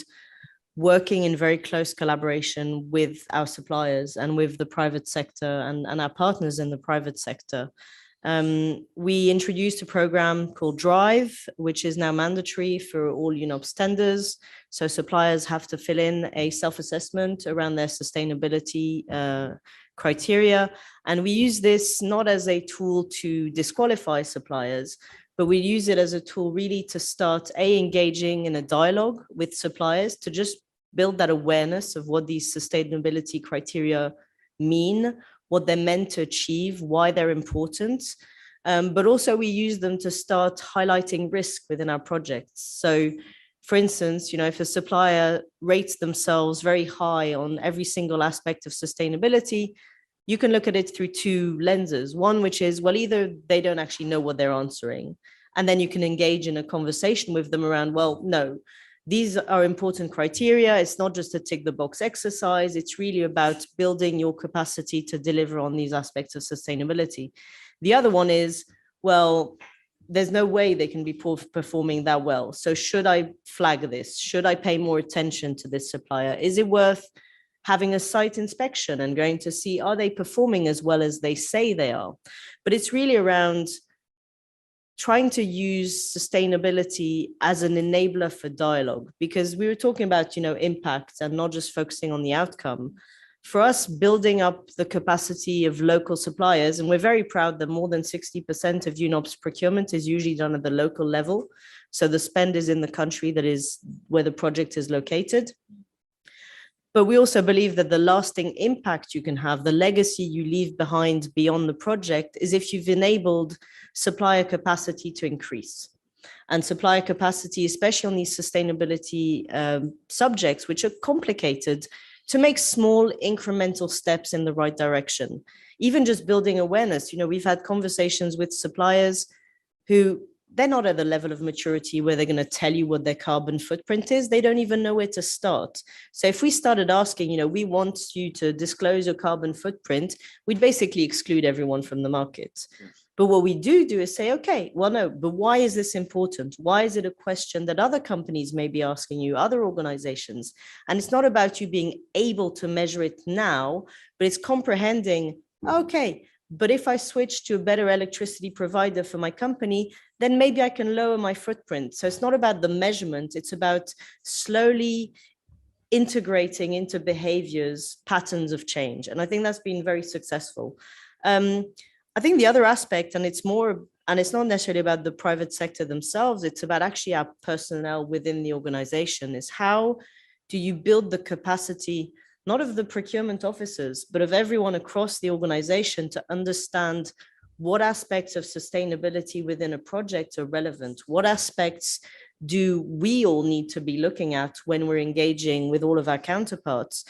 [SPEAKER 3] working in very close collaboration with our suppliers and with the private sector and our partners in the private sector. We introduced a program called Drive, which is now mandatory for all UNOPS tenders. So suppliers have to fill in a self-assessment around their sustainability criteria. And we use this not as a tool to disqualify suppliers, but we use it as a tool really to start engaging in a dialogue with suppliers to just build that awareness of what these sustainability criteria mean, what they're meant to achieve, why they're important. But also we use them to start highlighting risk within our projects. So for instance, if a supplier rates themselves very high on every single aspect of sustainability, you can look at it through two lenses. One, which is, well, either they don't actually know what they're answering, and then you can engage in a conversation with them around, well, no, these are important criteria. It's not just a tick the box exercise. It's really about building your capacity to deliver on these aspects of sustainability. The other one is, well, there's no way they can be performing that well. So should I flag this? Should I pay more attention to this supplier? Is it worth having a site inspection and going to see, are they performing as well as they say they are? But it's really around trying to use sustainability as an enabler for dialogue, because we were talking about, impact and not just focusing on the outcome. For us, building up the capacity of local suppliers, and we're very proud that more than 60% of UNOPS procurement is usually done at the local level. So the spend is in the country that is where the project is located. But we also believe that the lasting impact you can have, the legacy you leave behind beyond the project, is if you've enabled supplier capacity to increase. And supplier capacity, especially on these sustainability subjects, which are complicated, to make small incremental steps in the right direction. Even just building awareness. We've had conversations with suppliers who they're not at the level of maturity where they're going to tell you what their carbon footprint is. They don't even know where to start. So if we started asking, we want you to disclose your carbon footprint, we'd basically exclude everyone from the market. But what we do is say, okay, well, no, but why is this important? Why is it a question that other companies may be asking you, other organizations? And it's not about you being able to measure it now, but it's comprehending, okay, but if I switch to a better electricity provider for my company, then maybe I can lower my footprint. So it's not about the measurement, it's about slowly integrating into behaviors, patterns of change. And I think that's been very successful. I think the other aspect, and it's not necessarily about the private sector themselves, it's about actually our personnel within the organization, is how do you build the capacity, not of the procurement officers, but of everyone across the organization to understand what aspects of sustainability within a project are relevant, what aspects do we all need to be looking at when we're engaging with all of our counterparts,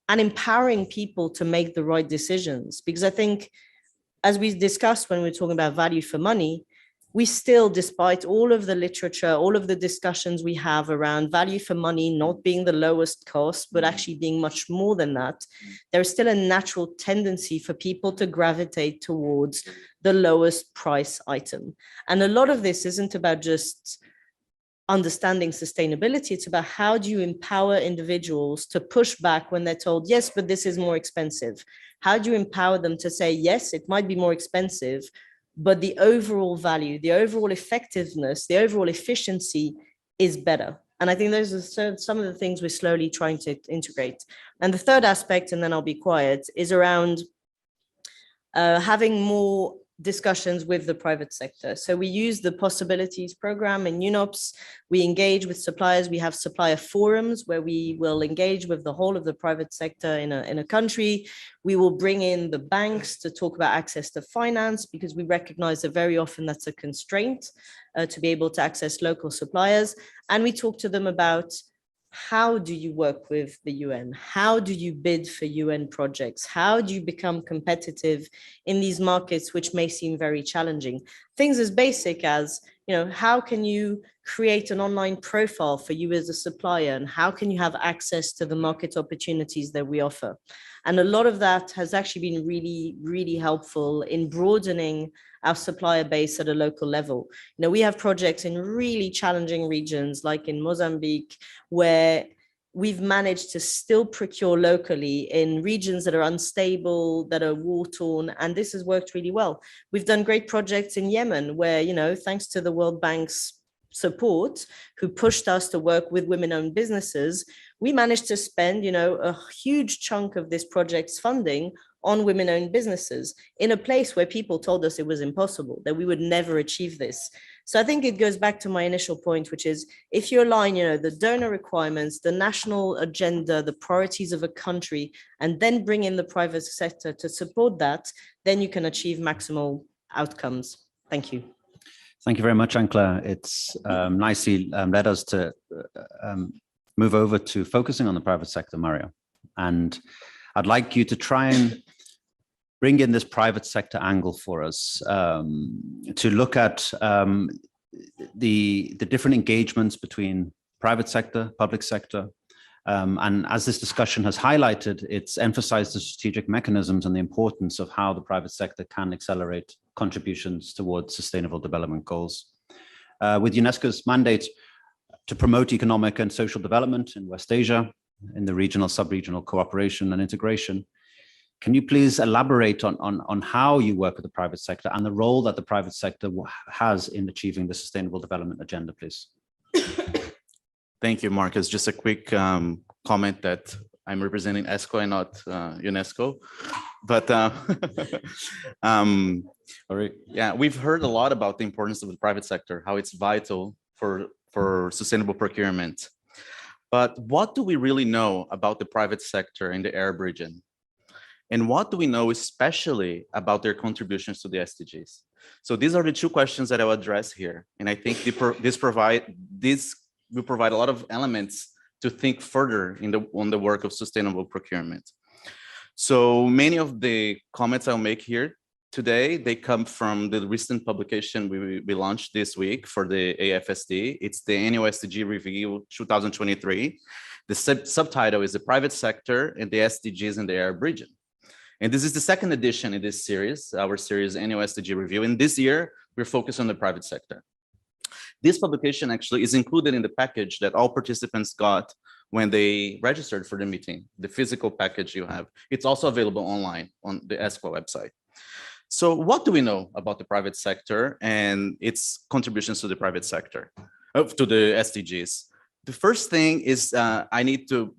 [SPEAKER 3] and empowering people to make the right decisions. Because I think, as we discussed when we were talking about value for money, we still, despite all of the literature, all of the discussions we have around value for money not being the lowest cost, but actually being much more than that, there is still a natural tendency for people to gravitate towards the lowest price item. And a lot of this isn't about just understanding sustainability, it's about how do you empower individuals to push back when they're told, yes, but this is more expensive. How do you empower them to say, yes, it might be more expensive, but the overall value, the overall effectiveness, the overall efficiency is better. And I think those are some of the things we're slowly trying to integrate. And the third aspect, and then I'll be quiet, is around having more discussions with the private sector. So we use the possibilities program in UNOPS. We engage with suppliers. We have supplier forums where we will engage with the whole of the private sector in a country. We will bring in the banks to talk about access to finance, because we recognize that very often that's a constraint to be able to access local suppliers. And we talk to them about, how do you work with the UN? How do you bid for UN projects? How do you become competitive in these markets, which may seem very challenging? Things as basic as, how can you create an online profile for you as a supplier? And how can you have access to the market opportunities that we offer? And a lot of that has actually been really, really helpful in broadening our supplier base at a local level. We have projects in really challenging regions, like in Mozambique, where we've managed to still procure locally in regions that are unstable, that are war-torn, and this has worked really well. We've done great projects in Yemen, where, thanks to the World Bank's support, who pushed us to work with women-owned businesses, we managed to spend, a huge chunk of this project's funding on women-owned businesses in a place where people told us it was impossible, that we would never achieve this. So I think it goes back to my initial point, which is, if you align, the donor requirements, the national agenda, the priorities of a country, and then bring in the private sector to support that, then you can achieve maximal outcomes. Thank you.
[SPEAKER 1] Thank you very much, Anne-Claire. It's nicely led us to move over to focusing on the private sector, Mario. And I'd like you to try and bring in this private sector angle for us, to look at the different engagements between private sector, public sector. And as this discussion has highlighted, it's emphasized the strategic mechanisms and the importance of how the private sector can accelerate contributions towards sustainable development goals. With UNESCO's mandate to promote economic and social development in West Asia, in the regional, sub-regional cooperation and integration, can you please elaborate on how you work with the private sector and the role that the private sector has in achieving the Sustainable Development Agenda, please?
[SPEAKER 7] Thank you, Marcus. Just a quick comment that I'm representing ESCO and not UNESCO. But yeah, we've heard a lot about the importance of the private sector, how it's vital for sustainable procurement. But what do we really know about the private sector in the Arab region? And what do we know especially about their contributions to the SDGs? So these are the two questions that I'll address here. And I think this will provide a lot of elements to think further on the work of sustainable procurement. So many of the comments I'll make here today, they come from the recent publication we launched this week for the AFSD. It's the Annual SDG Review 2023. The subtitle is The Private Sector and the SDGs in the Arab Region. And this is the second edition in this series, our series Annual SDG Review. And this year, we're focused on the private sector. This publication actually is included in the package that all participants got when they registered for the meeting, the physical package you have. It's also available online on the ESCO website. So what do we know about the private sector and its contributions to the private sector, to the SDGs? The first thing is, I need to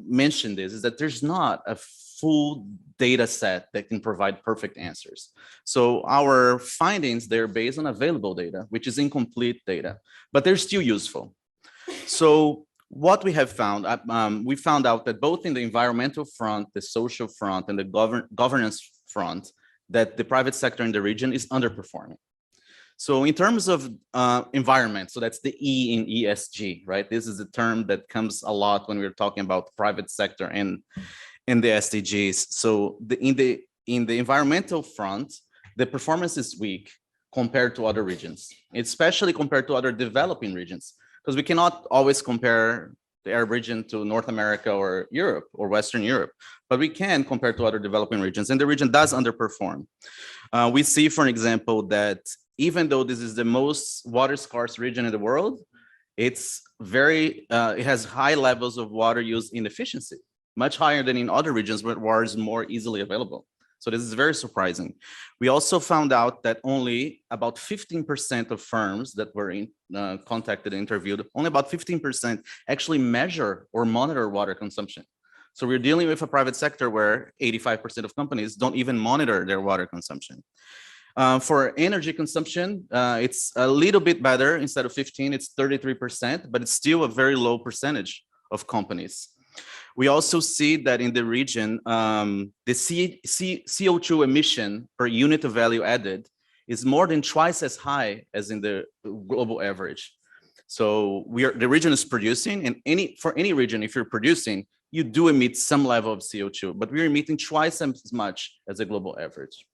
[SPEAKER 7] mention this, is that there's not a full data set that can provide perfect answers. So our findings, they're based on available data, which is incomplete data, but they're still useful. So what we have found, we found out that both in the environmental front, the social front, and the governance front, that the private sector in the region is underperforming. So in terms of environment, so that's the E in ESG, right? This is a term that comes a lot when we're talking about private sector and in the SDGs. So in the environmental front, the performance is weak compared to other regions, especially compared to other developing regions, because we cannot always compare the Arab region to North America or Europe or Western Europe, but we can compare to other developing regions, and the region does underperform. We see, for example, that even though this is the most water scarce region in the world, it has high levels of water use inefficiency, much higher than in other regions where water is more easily available. So this is very surprising. We also found out that only about 15% of firms that were contacted and interviewed, only about 15% actually measure or monitor water consumption. So we're dealing with a private sector where 85% of companies don't even monitor their water consumption. For energy consumption, it's a little bit better. Instead of 15, it's 33%, but it's still a very low percentage of companies. We also see that in the region, the CO2 emission per unit of value added is more than twice as high as in the global average. So the region is producing, and for any region, if you're producing, you do emit some level of CO2, but we're emitting twice as much as the global average.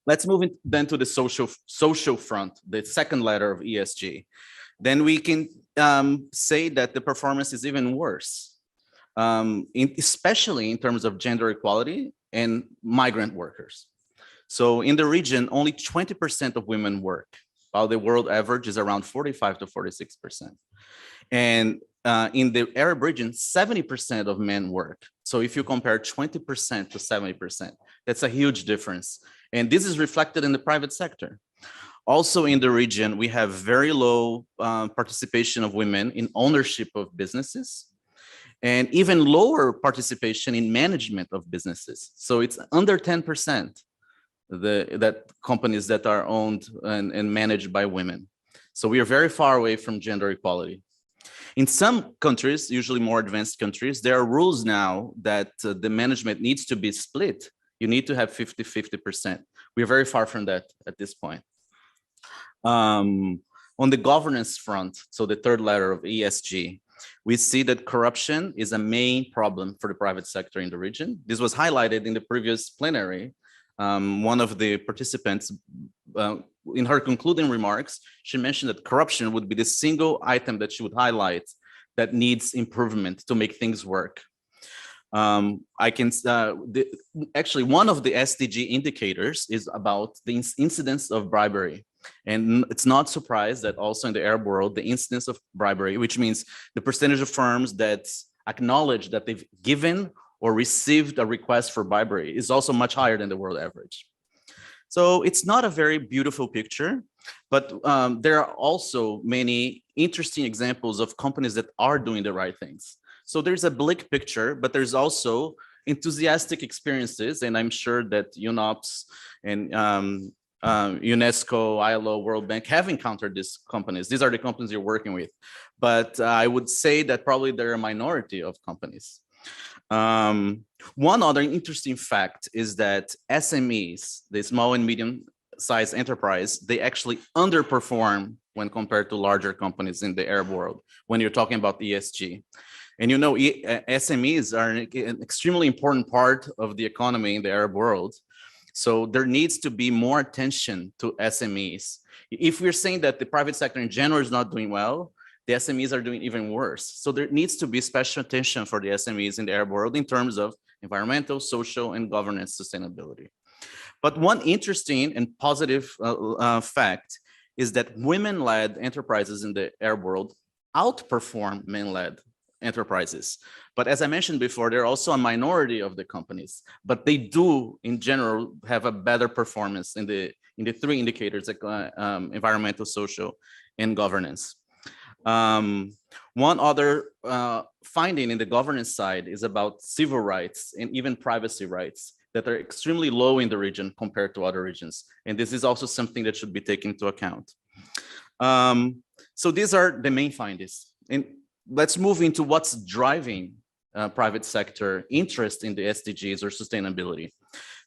[SPEAKER 7] Let's move then to the social front, the second letter of ESG. Then we can say that the performance is even worse. Especially in terms of gender equality and migrant workers. So in the region, only 20% of women work, while the world average is around 45 to 46%. And in the Arab region, 70% of men work. So if you compare 20% to 70%, that's a huge difference. And this is reflected in the private sector. Also in the region, we have very low participation of women in ownership of businesses, and even lower participation in management of businesses. So it's under 10%, that companies that are owned and managed by women. So we are very far away from gender equality. In some countries, usually more advanced countries, there are rules now that the management needs to be split. You need to have 50-50%. We're very far from that at this point. On the governance front, so the third letter of ESG, we see that corruption is a main problem for the private sector in the region. This was highlighted in the previous plenary. One of the participants, in her concluding remarks, she mentioned that corruption would be the single item that she would highlight that needs improvement to make things work. I can actually one of the SDG indicators is about the incidence of bribery. And it's not surprised that also in the Arab world, the incidence of bribery, which means the percentage of firms that acknowledge that they've given or received a request for bribery, is also much higher than the world average. So it's not a very beautiful picture, but there are also many interesting examples of companies that are doing the right things. So there's a bleak picture, but there's also enthusiastic experiences. And I'm sure that UNOPS and UNESCO, ILO, World Bank have encountered these companies. These are the companies you're working with. But I would say that probably they're a minority of companies. One other interesting fact is that SMEs, the small and medium-sized enterprise, they actually underperform when compared to larger companies in the Arab world when you're talking about ESG. And you know, SMEs are an extremely important part of the economy in the Arab world. So there needs to be more attention to SMEs. If we're saying that the private sector in general is not doing well, the SMEs are doing even worse. So there needs to be special attention for the SMEs in the Arab world in terms of environmental, social, and governance sustainability. But one interesting and positive fact is that women-led enterprises in the Arab world outperform men-led enterprises. But as I mentioned before, they're also a minority of the companies, but they do in general have a better performance in the three indicators, like environmental, social, and governance. One other finding in the governance side is about civil rights and even privacy rights that are extremely low in the region compared to other regions. And this is also something that should be taken into account. So these are the main findings. And let's move into what's driving private sector interest in the SDGs or sustainability.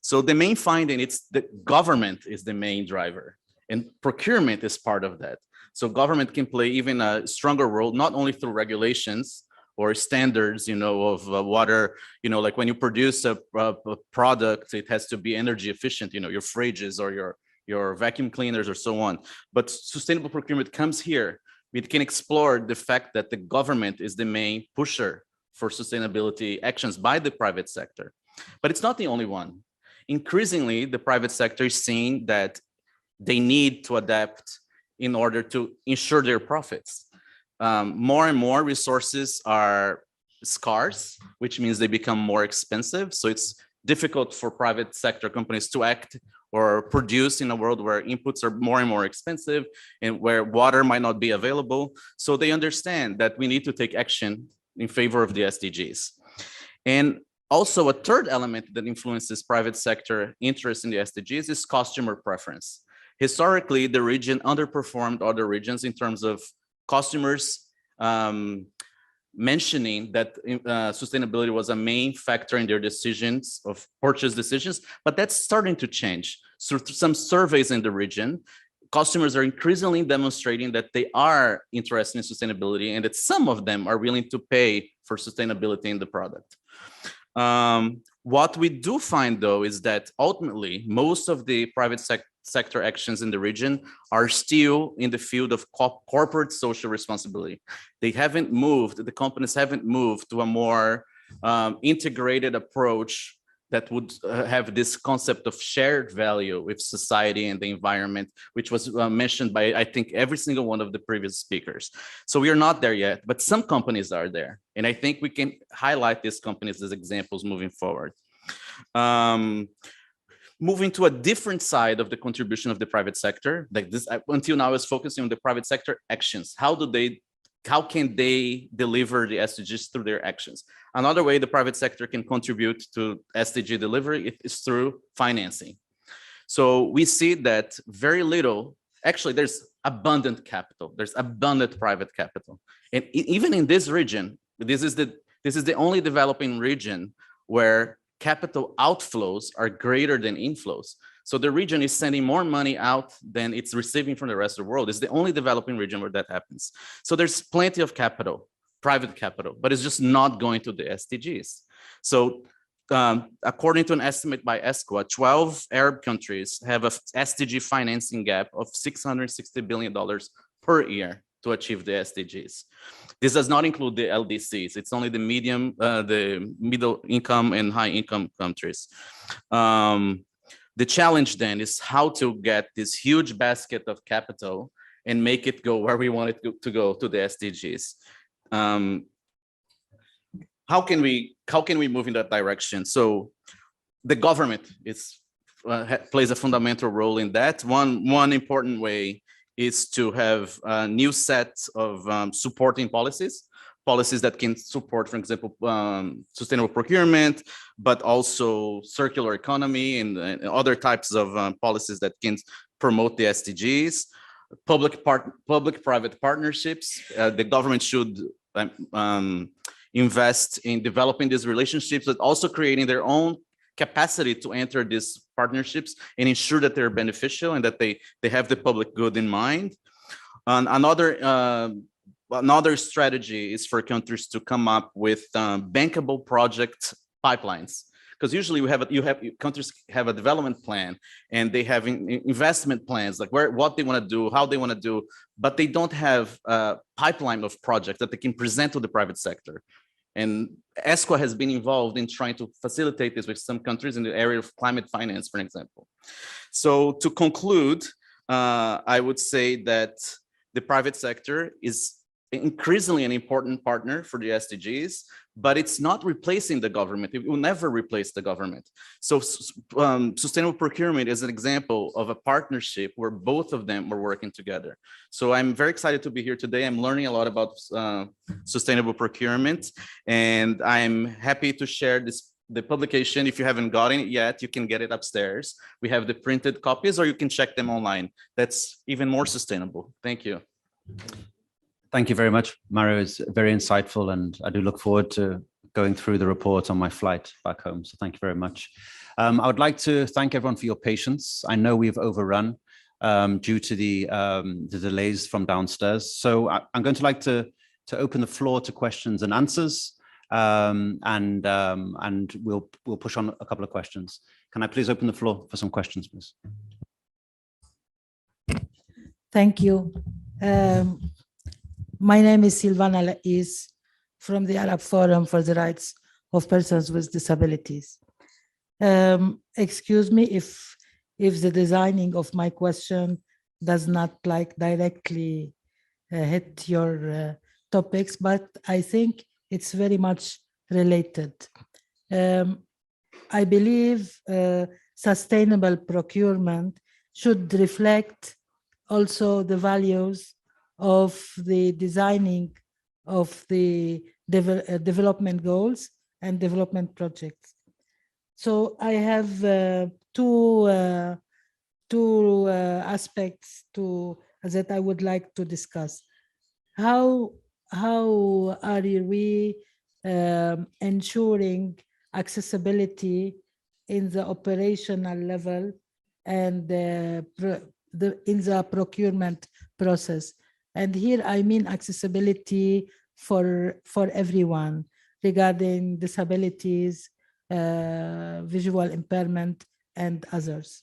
[SPEAKER 7] So the main finding, it's that government is the main driver and procurement is part of that. So government can play even a stronger role, not only through regulations or standards, of water, like when you produce a product, it has to be energy efficient, your fridges or your vacuum cleaners or so on. But sustainable procurement comes here. We can explore the fact that the government is the main pusher for sustainability actions by the private sector. But it's not the only one. Increasingly, the private sector is seeing that they need to adapt in order to ensure their profits. More and more resources are scarce, which means they become more expensive. So it's difficult for private sector companies to act or produce in a world where inputs are more and more expensive and where water might not be available. So they understand that we need to take action in favor of the SDGs. And also a third element that influences private sector interest in the SDGs is customer preference. Historically, the region underperformed other regions in terms of customers mentioning that sustainability was a main factor in their decisions of purchase decisions, but that's starting to change. So through some surveys in the region, customers are increasingly demonstrating that they are interested in sustainability and that some of them are willing to pay for sustainability in the product. What we do find, though, is that ultimately most of the private sector actions in the region are still in the field of corporate social responsibility. They haven't moved, the companies haven't moved to a more integrated approach that would have this concept of shared value with society and the environment, which was mentioned by, I think, every single one of the previous speakers. So we are not there yet, but some companies are there. And I think we can highlight these companies as examples moving forward. Moving to a different side of the contribution of the private sector, like this, until now I was focusing on the private sector actions. How can they deliver the SDGs through their actions? Another way the private sector can contribute to SDG delivery is through financing. So we see that very little, actually there's abundant capital, there's abundant private capital. And even in this region, this is the only developing region where capital outflows are greater than inflows. So the region is sending more money out than it's receiving from the rest of the world. It's the only developing region where that happens. So there's plenty of capital, private capital, but it's just not going to the SDGs. So according to an estimate by ESCWA, 12 Arab countries have a SDG financing gap of $660 billion per year to achieve the SDGs. This does not include the LDCs. It's only the middle income and high income countries. The challenge then is how to get this huge basket of capital and make it go where we want it to go, to the SDGs. How can we move in that direction? So the government plays a fundamental role in that. One important way is to have a new set of supporting policies that can support, for example, sustainable procurement, but also circular economy and other types of policies that can promote the SDGs. Public-private partnerships. The government should invest in developing these relationships, but also creating their own capacity to enter these partnerships and ensure that they're beneficial and that they have the public good in mind. Another strategy is for countries to come up with bankable project pipelines, because usually countries have a development plan and they have investment plans, like what they want to do, how they want to do, but they don't have a pipeline of projects that they can present to the private sector. And ESCWA has been involved in trying to facilitate this with some countries in the area of climate finance, for example. So to conclude, I would say that the private sector is increasingly an important partner for the SDGs, but it's not replacing the government. It will never replace the government. So sustainable procurement is an example of a partnership where both of them are working together. So I'm very excited to be here today. I'm learning a lot about sustainable procurement, and I'm happy to share the publication. If you haven't gotten it yet, you can get it upstairs. We have the printed copies, or you can check them online. That's even more sustainable. Thank you.
[SPEAKER 1] Thank you very much, Mario. It's very insightful, and I do look forward to going through the report on my flight back home. So thank you very much. I would like to thank everyone for your patience. I know we've overrun due to the delays from downstairs. So I'm going to like to open the floor to questions and answers, and we'll push on a couple of questions. Can I please open the floor for some questions, please?
[SPEAKER 8] Thank you. My name is Silvana Laiz from the Arab Forum for the Rights of Persons with Disabilities. Excuse me if the designing of my question does not directly hit your topics, but I think it's very much related. I believe sustainable procurement should reflect also the values of the designing of the development goals and development projects. So I have two aspects that I would like to discuss. How are we ensuring accessibility in the operational level and in the procurement process? And here I mean accessibility for everyone regarding disabilities, visual impairment, and others.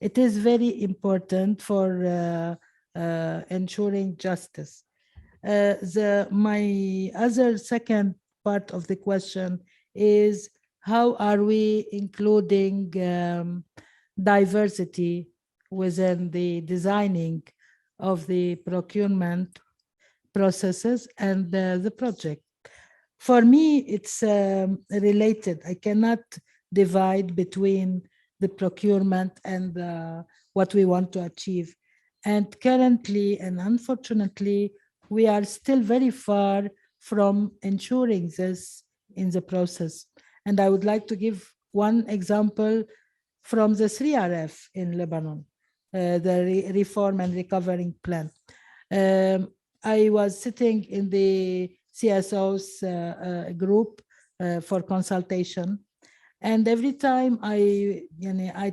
[SPEAKER 8] It is very important for ensuring justice. My other second part of the question is, how are we including diversity within the designing of the procurement processes and the project? For me, it's related. I cannot divide between the procurement and what we want to achieve. And currently, and unfortunately, we are still very far from ensuring this in the process. And I would like to give one example from the 3RF in Lebanon, the Reform and Recovering Plan. I was sitting in the CSO's group for consultation, and every time I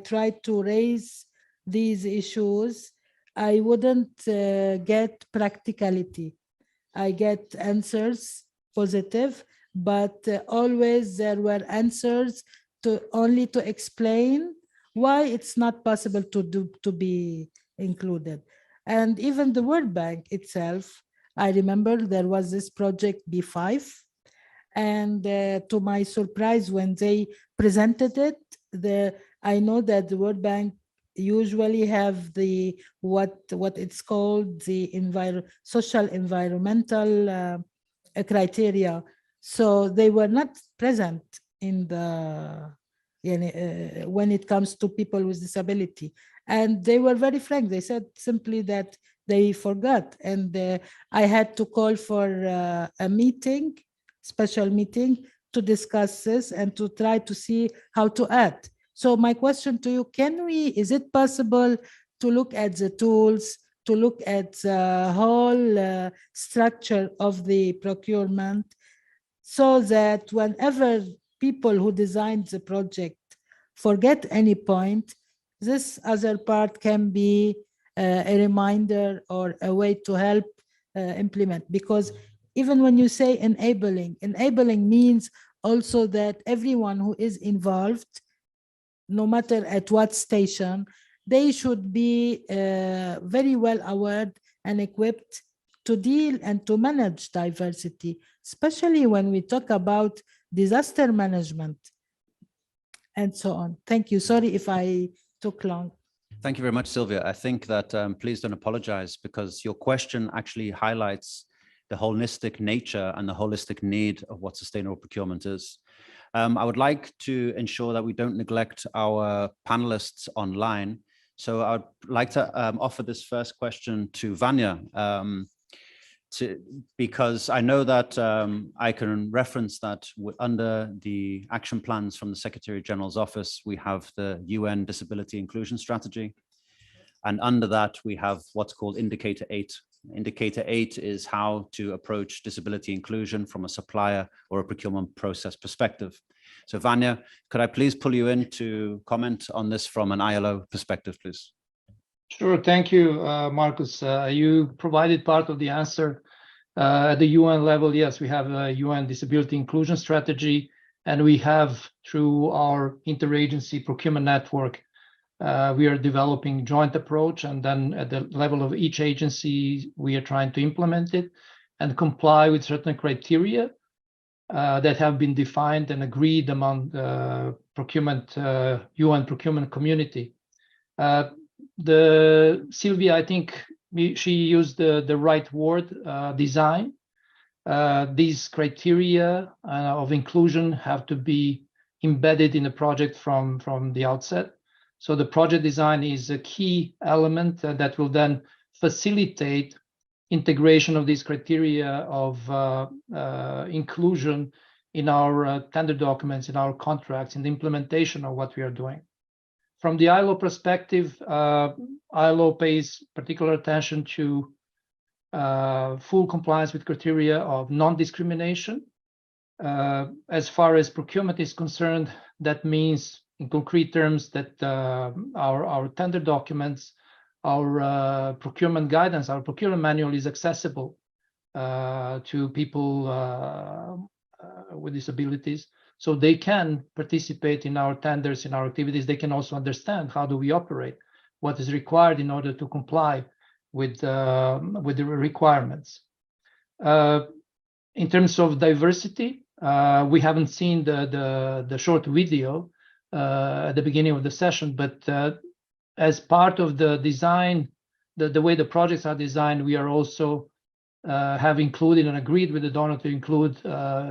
[SPEAKER 8] tried to raise these issues, I wouldn't get practicality. I get answers positive, but always there were answers only to explain why it's not possible to be included. And even the World Bank itself, I remember there was this project B5, and to my surprise, when they presented it, I know that the World Bank usually have the what it's called the social environmental criteria. So they were not present in the when it comes to people with disability, and they were very frank. They said simply that they forgot, and I had to call for a meeting, special meeting, to discuss this and to try to see how to add. So my question to you, is it possible to look at the tools, to look at the whole structure of the procurement, so that whenever people who designed the project forget any point, this other part can be a reminder or a way to help implement? Because even when you say enabling means also that everyone who is involved, no matter at what station, they should be very well aware and equipped to deal and to manage diversity, especially when we talk about disaster management and so on. Thank you. Sorry if I took long.
[SPEAKER 1] Thank you very much, Sylvia. I think that please don't apologize, because your question actually highlights the holistic nature and the holistic need of what sustainable procurement is. I would like to ensure that we don't neglect our panelists online. So I'd like to offer this first question to Vanya, because I know that I can reference that under the action plans from the Secretary General's office, we have the UN Disability Inclusion Strategy. And under that, we have what's called Indicator 8. Indicator 8 is how to approach disability inclusion from a supplier or a procurement process perspective. So Vanya, could I please pull you in to comment on this from an ILO perspective, please?
[SPEAKER 5] Sure, thank you, Marcus. You provided part of the answer. At the UN level, yes, we have a UN Disability Inclusion Strategy, and we have, through our interagency procurement network, we are developing joint approach, and then at the level of each agency, we are trying to implement it and comply with certain criteria that have been defined and agreed among the procurement, UN procurement community. Sylvia, I think she used the right word, design. These criteria of inclusion have to be embedded in the project from the outset. So the project design is a key element that will then facilitate integration of these criteria of inclusion in our tender documents, in our contracts, in the implementation of what we are doing. From the ILO perspective, ILO pays particular attention to full compliance with criteria of non-discrimination. As far as procurement is concerned, that means in concrete terms that our tender documents, our procurement guidance, our procurement manual is accessible to people with disabilities, so they can participate in our tenders, in our activities. They can also understand how do we operate, what is required in order to comply with the requirements. In terms of diversity, we haven't seen the short video at the beginning of the session, but as part of the design, the way the projects are designed, we are also have included and agreed with the donor to include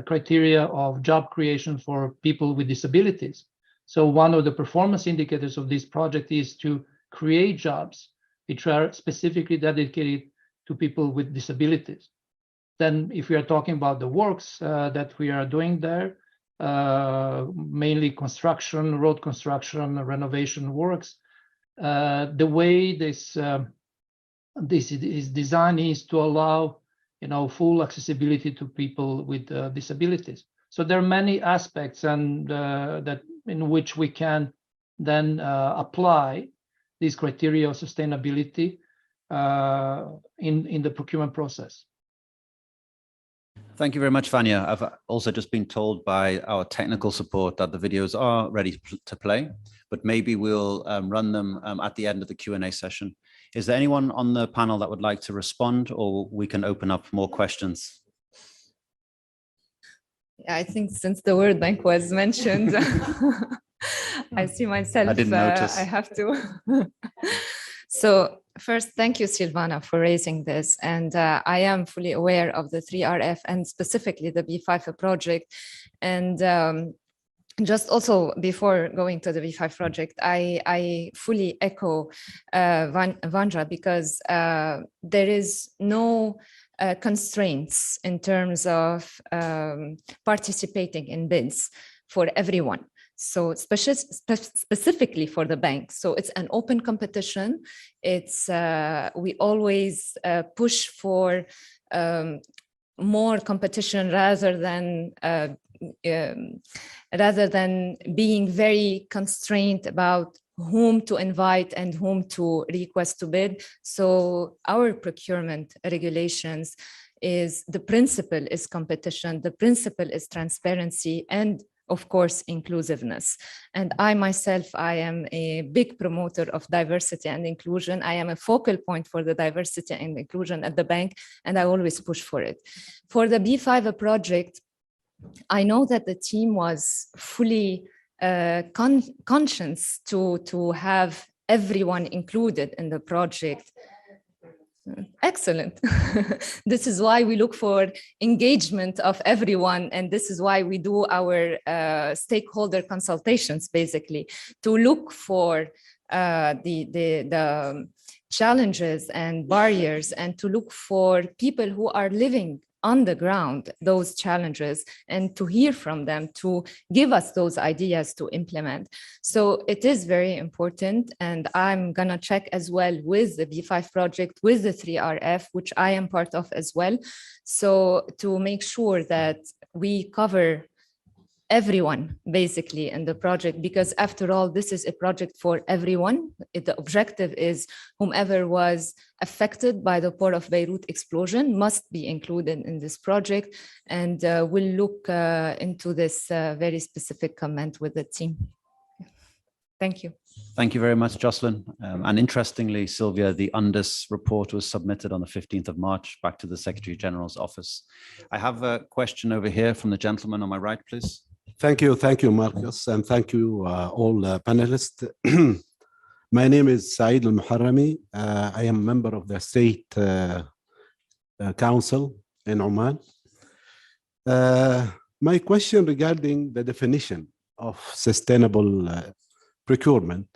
[SPEAKER 5] criteria of job creation for people with disabilities. So one of the performance indicators of this project is to create jobs which are specifically dedicated to people with disabilities. Then if we are talking about the works that we are doing there, mainly construction, road construction, renovation works, the way this is designed is to allow, full accessibility to people with disabilities. So there are many aspects and that in which we can then apply these criteria of sustainability in the procurement process.
[SPEAKER 1] Thank you very much, Vanya. I've also just been told by our technical support that the videos are ready to play, but maybe we'll run them at the end of the Q&A session. Is there anyone on the panel that would like to respond, or we can open up more questions?
[SPEAKER 4] Yeah, I think since the World Bank was mentioned, I see myself,
[SPEAKER 1] I didn't notice.
[SPEAKER 4] I have to. So first, thank you, Silvana, for raising this. And I am fully aware of the 3RF and specifically the B5 project. And just also before going to the B5 project, I fully echo Vanja, because there is no constraints in terms of participating in bids for everyone. So specifically for the bank. So it's an open competition. It's we always push for more competition rather than being very constrained about whom to invite and whom to request to bid. So our procurement regulations is the principle is competition, the principle is transparency, and of course, inclusiveness. And I myself, I am a big promoter of diversity and inclusion. I am a focal point for the diversity and inclusion at the bank, and I always push for it. For the B5 project, I know that the team was fully conscious to have everyone included in the project. Excellent. This is why we look for engagement of everyone, and this is why we do our stakeholder consultations, basically, to look for the challenges and barriers, and to look for people who are living on the ground those challenges, and to hear from them, to give us those ideas to implement. So it is very important, and I'm gonna check as well with the B5 project, with the 3RF, which I am part of as well, so to make sure that we cover everyone basically in the project, because after all, this is a project for everyone. The objective is whomever was affected by the Port of Beirut explosion must be included in this project, and we'll look into this very specific comment with the team. Thank you.
[SPEAKER 1] Thank you very much, Jocelyn. And interestingly, Sylvia, the UNDIS report was submitted on the 15th of March back to the Secretary General's office. I have a question over here from the gentleman on my right, please.
[SPEAKER 9] Thank you, Marcus, and thank you all panelists. My name is Saeed Al-Muharrami. I am a member of the State Council in Oman. My question regarding the definition of sustainable procurement,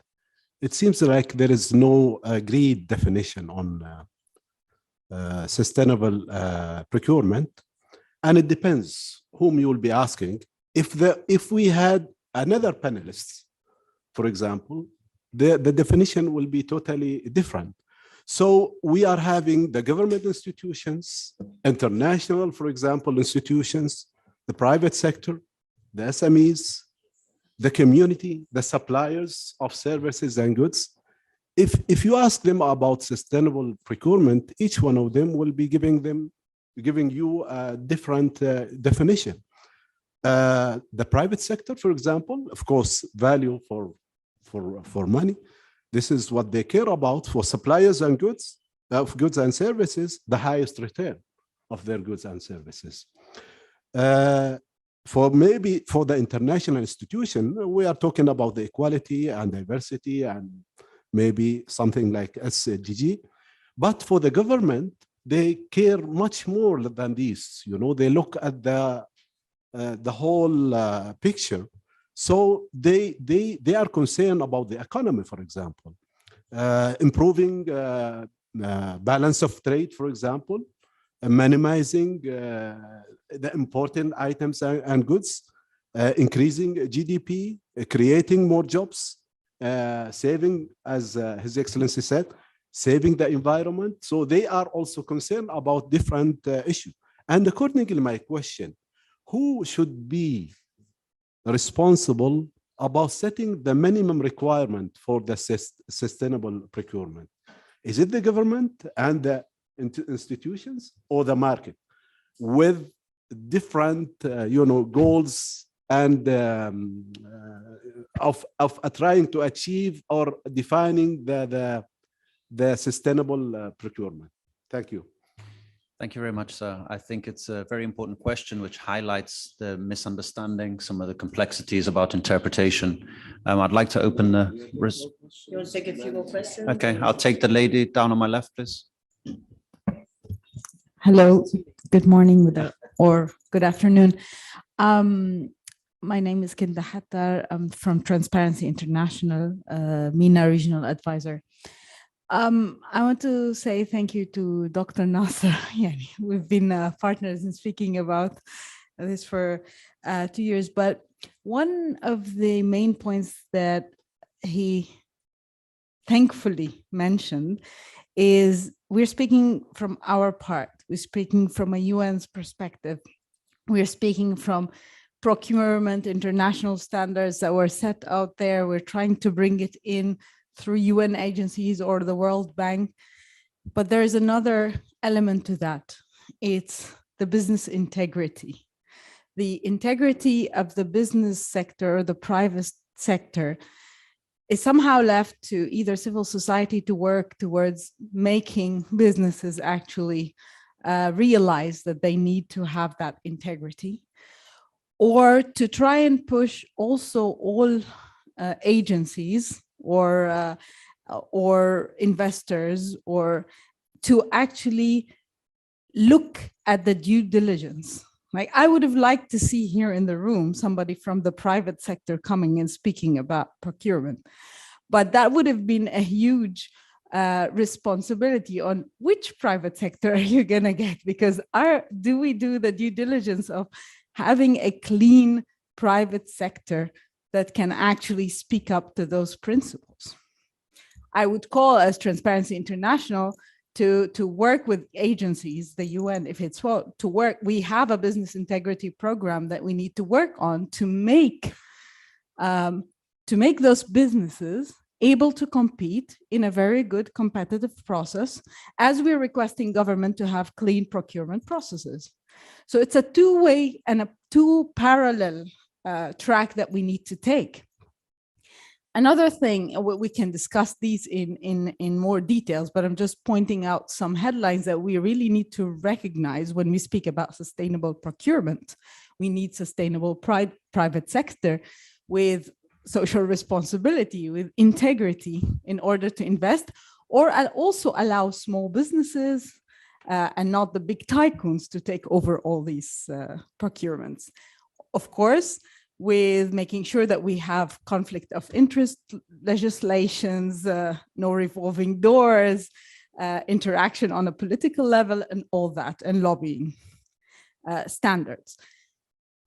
[SPEAKER 9] it seems like there is no agreed definition on sustainable procurement, and it depends whom you will be asking. If we had another panelist, for example, the definition will be totally different. So we are having the government institutions, international, for example, institutions, the private sector, the SMEs, the community, the suppliers of services and goods. If you ask them about sustainable procurement, each one of them will be giving you a different definition. The private sector, for example, of course, value for money. This is what they care about for suppliers and goods and services, the highest return of their goods and services. For the international institution, we are talking about the equality and diversity and maybe something like SDG. But for the government, they care much more than this. You know, they look at the whole picture. So they are concerned about the economy, for example, improving balance of trade, for example, minimizing the important items and goods, increasing GDP, creating more jobs, saving, as His Excellency said, saving the environment. So they are also concerned about different issues. And accordingly, my question, who should be responsible about setting the minimum requirement for the sustainable procurement? Is it the government and the institutions, or the market, with different goals and of trying to achieve or defining the the sustainable procurement. Thank you.
[SPEAKER 1] Thank you very much, sir. I think it's a very important question which highlights the misunderstanding, some of the complexities about interpretation. I'd like to open the...
[SPEAKER 3] You want to take a few more questions?
[SPEAKER 1] Okay, I'll take the lady down on my left, please.
[SPEAKER 10] Hello, good morning or good afternoon. My name is Kinda Hattar. I'm from Transparency International, MENA Regional Advisor. I want to say thank you to Dr. Nasser. Yeah, we've been partners in speaking about this for 2 years, but one of the main points that he thankfully mentioned is we're speaking from our part. We're speaking from a UN's perspective. We're speaking from procurement, international standards that were set out there. We're trying to bring it in through UN agencies or the World Bank. But there is another element to that. It's the business integrity. The integrity of the business sector, the private sector, is somehow left to either civil society to work towards making businesses actually realize that they need to have that integrity, or to try and push also all agencies or investors or to actually look at the due diligence. Like, I would have liked to see here in the room somebody from the private sector coming and speaking about procurement, but that would have been a huge responsibility on which private sector are you going to get, because do we do the due diligence of having a clean private sector that can actually speak up to those principles? I would call as Transparency International to work with agencies, the UN, if it's well, to work. We have a business integrity program that we need to work on to make those businesses able to compete in a very good competitive process, as we're requesting government to have clean procurement processes. So it's a two-way and a two parallel track that we need to take. Another thing, we can discuss these in more details, but I'm just pointing out some headlines that we really need to recognize when we speak about sustainable procurement. We need sustainable private sector with social responsibility, with integrity in order to invest, or also allow small businesses and not the big tycoons to take over all these procurements. Of course, with making sure that we have conflict of interest legislations, no revolving doors, interaction on a political level, and all that, and lobbying standards.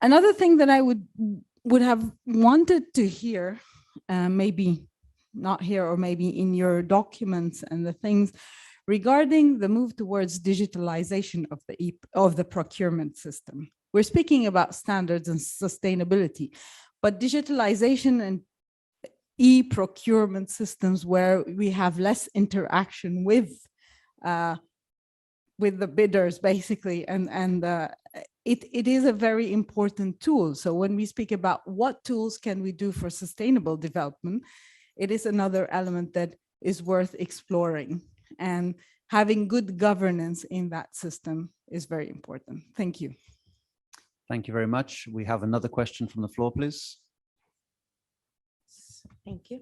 [SPEAKER 10] Another thing that I would have wanted to hear, maybe not here or maybe in your documents and the things regarding the move towards digitalization of the procurement system. We're speaking about standards and sustainability, but digitalization and e-procurement systems where we have less interaction with the bidders, basically, and it is a very important tool. So when we speak about what tools can we do for sustainable development, it is another element that is worth exploring, and having good governance in that system is very important. Thank you.
[SPEAKER 1] Thank you very much. We have another question from the floor, please.
[SPEAKER 11] Thank you.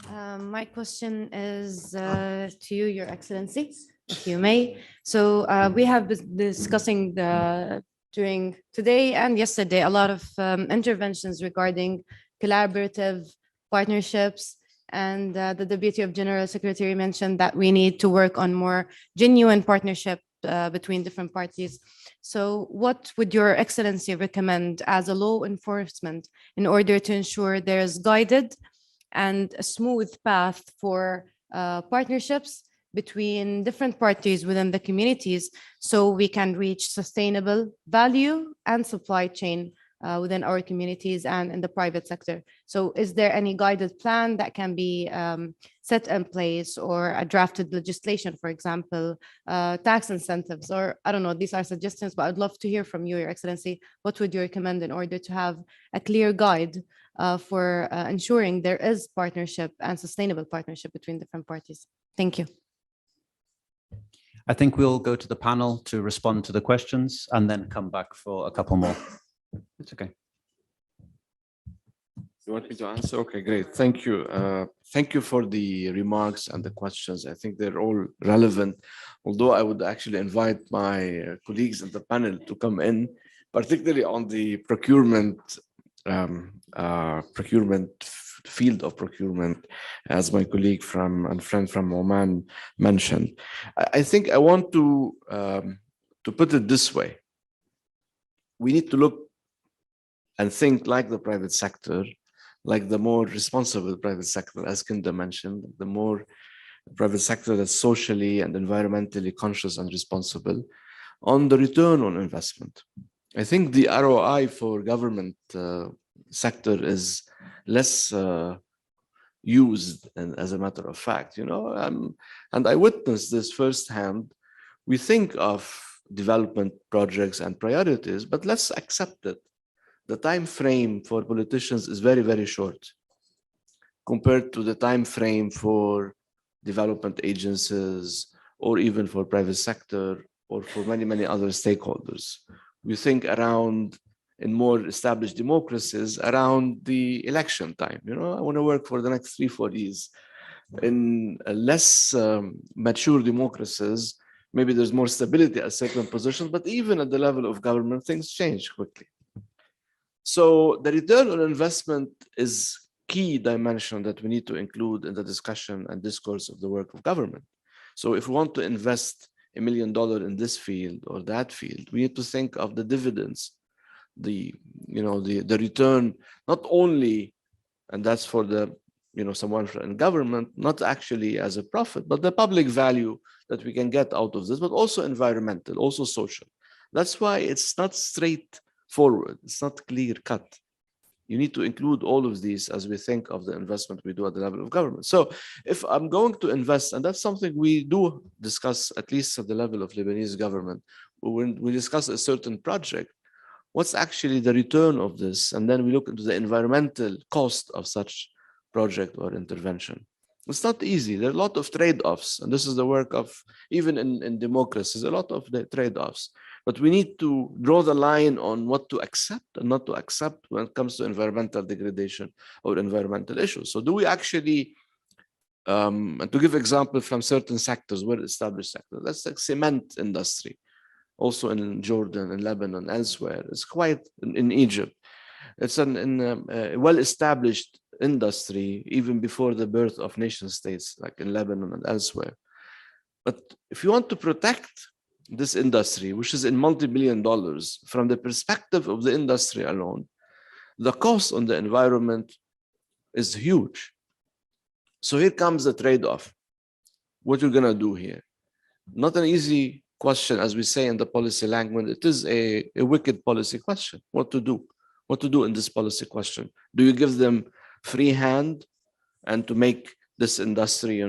[SPEAKER 11] My question is to you, Your Excellency, if you may. So we have been discussing during today and yesterday a lot of interventions regarding collaborative partnerships, and the Deputy of General Secretary mentioned that we need to work on more genuine partnership between different parties. So what would Your Excellency recommend as a law enforcement in order to ensure there is guided and a smooth path for partnerships between different parties within the communities, so we can reach sustainable value and supply chain within our communities and in the private sector? So is there any guided plan that can be set in place, or a drafted legislation, for example, tax incentives, or I don't know, these are suggestions, but I'd love to hear from you, Your Excellency. What would you recommend in order to have a clear guide for ensuring there is partnership and sustainable partnership between different parties? Thank you.
[SPEAKER 1] I think we'll go to the panel to respond to the questions and then come back for a couple more. It's okay.
[SPEAKER 2] You want me to answer? Okay, great. Thank you. Thank you for the remarks and the questions. I think they're all relevant. Although I would actually invite my colleagues in the panel to come in, particularly on the procurement, field of procurement, as my colleague and friend from Oman mentioned. I think I want to put it this way. We need to look and think like the private sector, like the more responsible private sector, as Kinda mentioned, the more private sector that's socially and environmentally conscious and responsible on the return on investment. I think the ROI for government sector is less used, and as a matter of fact, and I witnessed this firsthand. We think of development projects and priorities, but let's accept it. The time frame for politicians is very, very short compared to the time frame for development agencies or even for private sector or for many, many other stakeholders. We think around, in more established democracies, around the election time. I want to work for the next 3-4 years. In less mature democracies, maybe there's more stability at certain positions, but even at the level of government, things change quickly. So the return on investment is key dimension that we need to include in the discussion and discourse of the work of government. So if we want to invest $1 million in this field or that field, we need to think of the dividends, the return, not only, and that's for the, someone in government, not actually as a profit, but the public value that we can get out of this, but also environmental, also social. That's why it's not straightforward. It's not clear cut. You need to include all of these as we think of the investment we do at the level of government. So if I'm going to invest, and that's something we do discuss, at least at the level of Lebanese government, when we discuss a certain project, what's actually the return of this? And then we look into the environmental cost of such project or intervention. It's not easy. There are a lot of trade-offs, and this is the work of, even in democracies, a lot of the trade-offs. But we need to draw the line on what to accept and not to accept when it comes to environmental degradation or environmental issues. So do we actually, and to give example from certain sectors, well-established sectors, let's take cement industry, also in Jordan, in Lebanon, elsewhere. It's quite in Egypt. It's a well-established industry even before the birth of nation states, like in Lebanon and elsewhere. But if you want to protect this industry, which is in multi-billion dollars, from the perspective of the industry alone, the cost on the environment is huge. So here comes the trade-off. What you're gonna do here? Not an easy question, as we say in the policy language. It is a wicked policy question. What to do? What to do in this policy question? Do you give them free hand and to make this industry,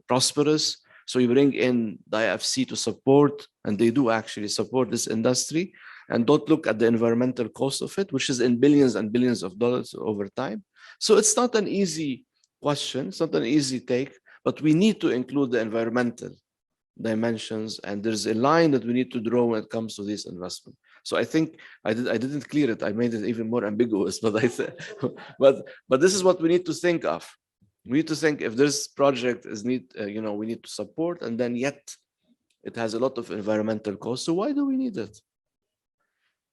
[SPEAKER 2] prosperous? So you bring in the IFC to support, and they do actually support this industry, and don't look at the environmental cost of it, which is in billions and billions of dollars over time. So it's not an easy question. It's not an easy take, but we need to include the environmental dimensions, and there's a line that we need to draw when it comes to this investment. So I think I didn't clear it. I made it even more ambiguous, but but this is what we need to think of. We need to think if this project is we need to support, and then yet it has a lot of environmental costs. So why do we need it?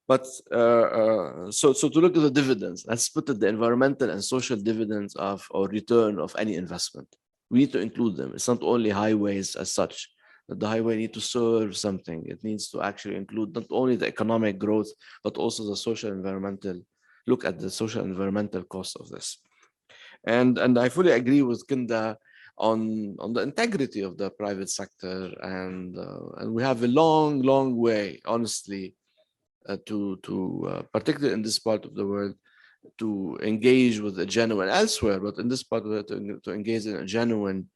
[SPEAKER 2] But so to look at the dividends, let's put it the environmental and social dividends of or return of any investment. We need to include them. It's not only highways as such. That the highway need to serve something. It needs to actually include not only the economic growth, but also the social environmental. Look at the social environmental cost of this. And I fully agree with Kinda on the integrity of the private sector, and we have a long way, honestly, to particularly in this part of the world, to engage with a genuine, elsewhere, but in this part of it, to engage in a genuine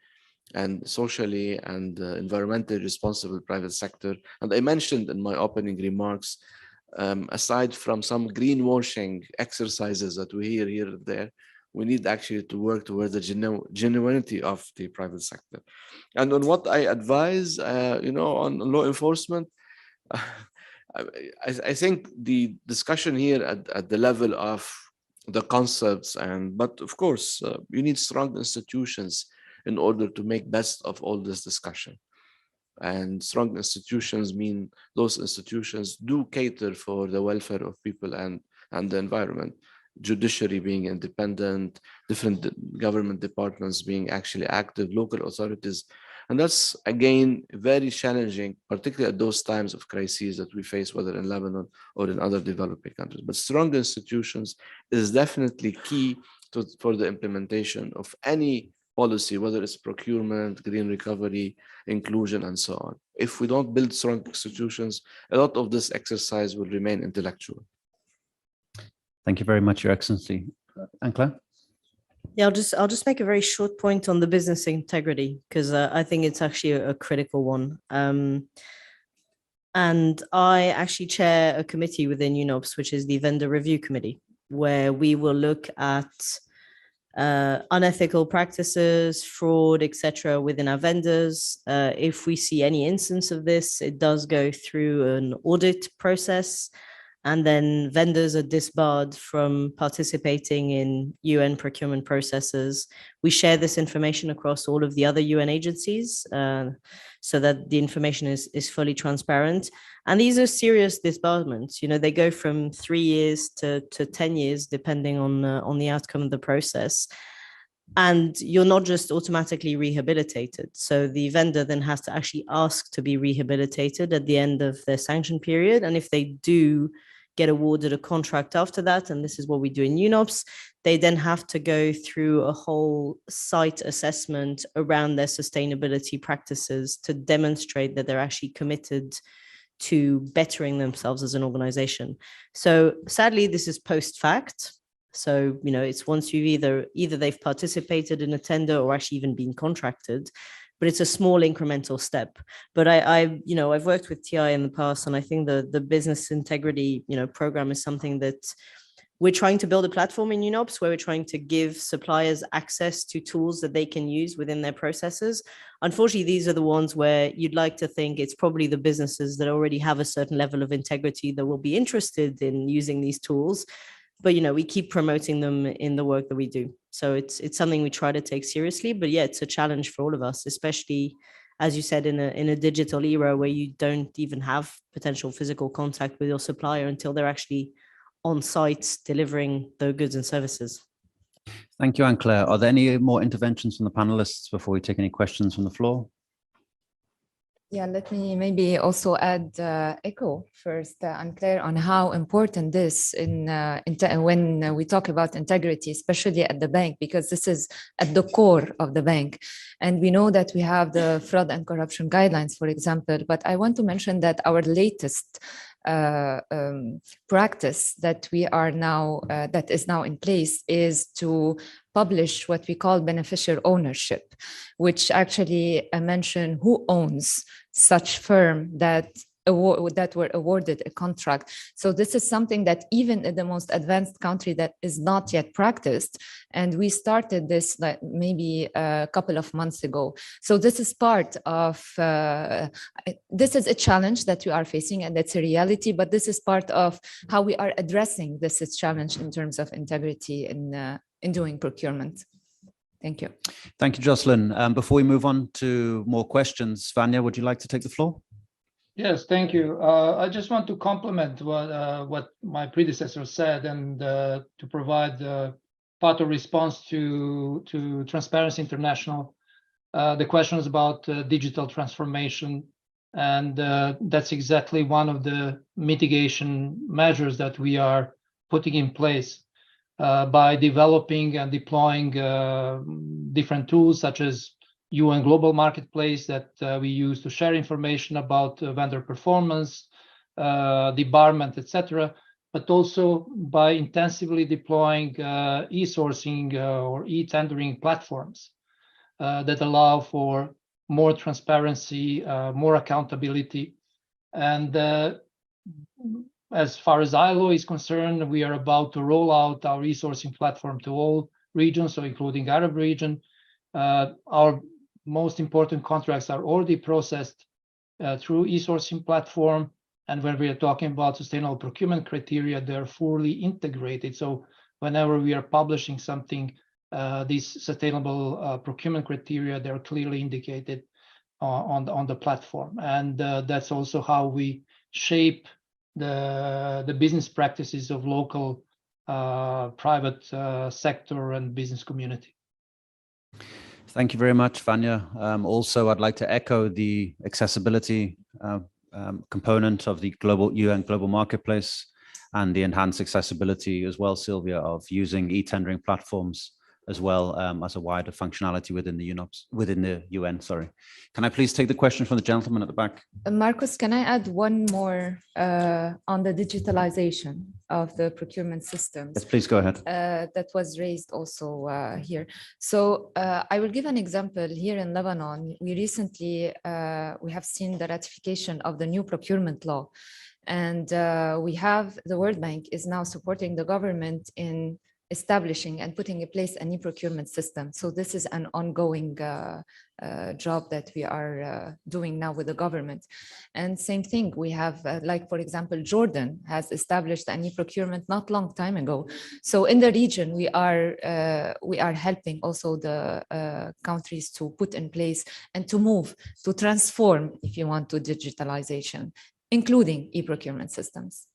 [SPEAKER 2] and socially and environmentally responsible private sector. And I mentioned in my opening remarks, aside from some greenwashing exercises that we hear here and there, We need actually to work towards the genuinity of the private sector. And on what I advise, on law enforcement, I think the discussion here at the level of the concepts, but of course, you need strong institutions in order to make best of all this discussion. And strong institutions mean those institutions do cater for the welfare of people and the environment. Judiciary being independent, different government departments being actually active, local authorities. And that's, again, very challenging, particularly at those times of crises that we face, whether in Lebanon or in other developing countries. But strong institutions is definitely key for the implementation of any policy, whether it's procurement, green recovery, inclusion, and so on. If we don't build strong institutions, a lot of this exercise will remain intellectual.
[SPEAKER 1] Thank you very much, Your Excellency. Anne-Claire?
[SPEAKER 3] Yeah, I'll just make a very short point on the business integrity, because I think it's actually a critical one. And I actually chair a committee within UNOPS, which is the Vendor Review Committee, where we will look at unethical practices, fraud, etc., within our vendors. If we see any instance of this, it does go through an audit process, and then vendors are disbarred from participating in UN procurement processes. We share this information across all of the other UN agencies so that the information is fully transparent. And these are serious disbarments. They go from 3 years to 10 years, depending on the outcome of the process. And you're not just automatically rehabilitated. So the vendor then has to actually ask to be rehabilitated at the end of their sanction period. And if they do get awarded a contract after that, and this is what we do in UNOPS, they then have to go through a whole site assessment around their sustainability practices to demonstrate that they're actually committed to bettering themselves as an organization. So sadly, this is post-fact. So, it's once you've either they've participated in a tender or actually even been contracted, but it's a small incremental step. But I've worked with TI in the past, and I think the business integrity, program is something that we're trying to build a platform in UNOPS where we're trying to give suppliers access to tools that they can use within their processes. Unfortunately, these are the ones where you'd like to think it's probably the businesses that already have a certain level of integrity that will be interested in using these tools. But, we keep promoting them in the work that we do. So it's something we try to take seriously. But yeah, it's a challenge for all of us, especially, as you said, in a digital era where you don't even have potential physical contact with your supplier until they're actually on site delivering the goods and services.
[SPEAKER 1] Thank you, Anne-Claire. Are there any more interventions from the panelists before we take any questions from the floor?
[SPEAKER 4] Yeah, let me maybe also add echo first, Anne-Claire, on how important this when we talk about integrity, especially at the bank, because this is at the core of the bank. And we know that we have the fraud and corruption guidelines, for example, but I want to mention that our latest practice that is now in place is to publish what we call beneficiary ownership, which actually mention who owns such firm that were awarded a contract. So this is something that even in the most advanced country that is not yet practiced. And we started this maybe a couple of months ago. So this is part of, this is a challenge that we are facing, and that's a reality, but this is part of how we are addressing this challenge in terms of integrity in doing procurement. Thank you.
[SPEAKER 1] Thank you, Jocelyn. Before we move on to more questions, Vanya, would you like to take the floor?
[SPEAKER 5] Yes, thank you. I just want to complement what my predecessor said, and to provide part of response to Transparency International. The question is about digital transformation, and that's exactly one of the mitigation measures that we are putting in place by developing and deploying different tools such as UN Global Marketplace that we use to share information about vendor performance, debarment, etc., but also by intensively deploying e-sourcing or e-tendering platforms that allow for more transparency, more accountability. And as far as ILO is concerned, we are about to roll out our e-sourcing platform to all region, so including Arab region. Our most important contracts are already processed through e-sourcing platform. And when we are talking about sustainable procurement criteria, they're fully integrated. So whenever we are publishing something, these sustainable procurement criteria, they're clearly indicated on the platform. And that's also how we shape the business practices of local private sector and business community.
[SPEAKER 1] Thank you very much, Vanya. Also, I'd like to echo the accessibility component of the UN Global Marketplace and the enhanced accessibility as well, Sylvia, of using e-tendering platforms as well as a wider functionality within the UNOPS, within the UN, sorry. Can I please take the question from the gentleman at the back?
[SPEAKER 4] Marcus, can I add one more on the digitalization of the procurement systems?
[SPEAKER 1] Yes, please go ahead.
[SPEAKER 4] That was raised also here. So I will give an example here in Lebanon. We recently, we have seen the ratification of the new procurement law. And we have, the World Bank is now supporting the government in establishing and putting in place a new procurement system. So this is an ongoing job that we are doing now with the government. And same thing, we have, like, for example, Jordan has established a new procurement not long time ago. So in the region, we are helping also the countries to put in place and to move, to transform, if you want, to digitalization, including e-procurement systems.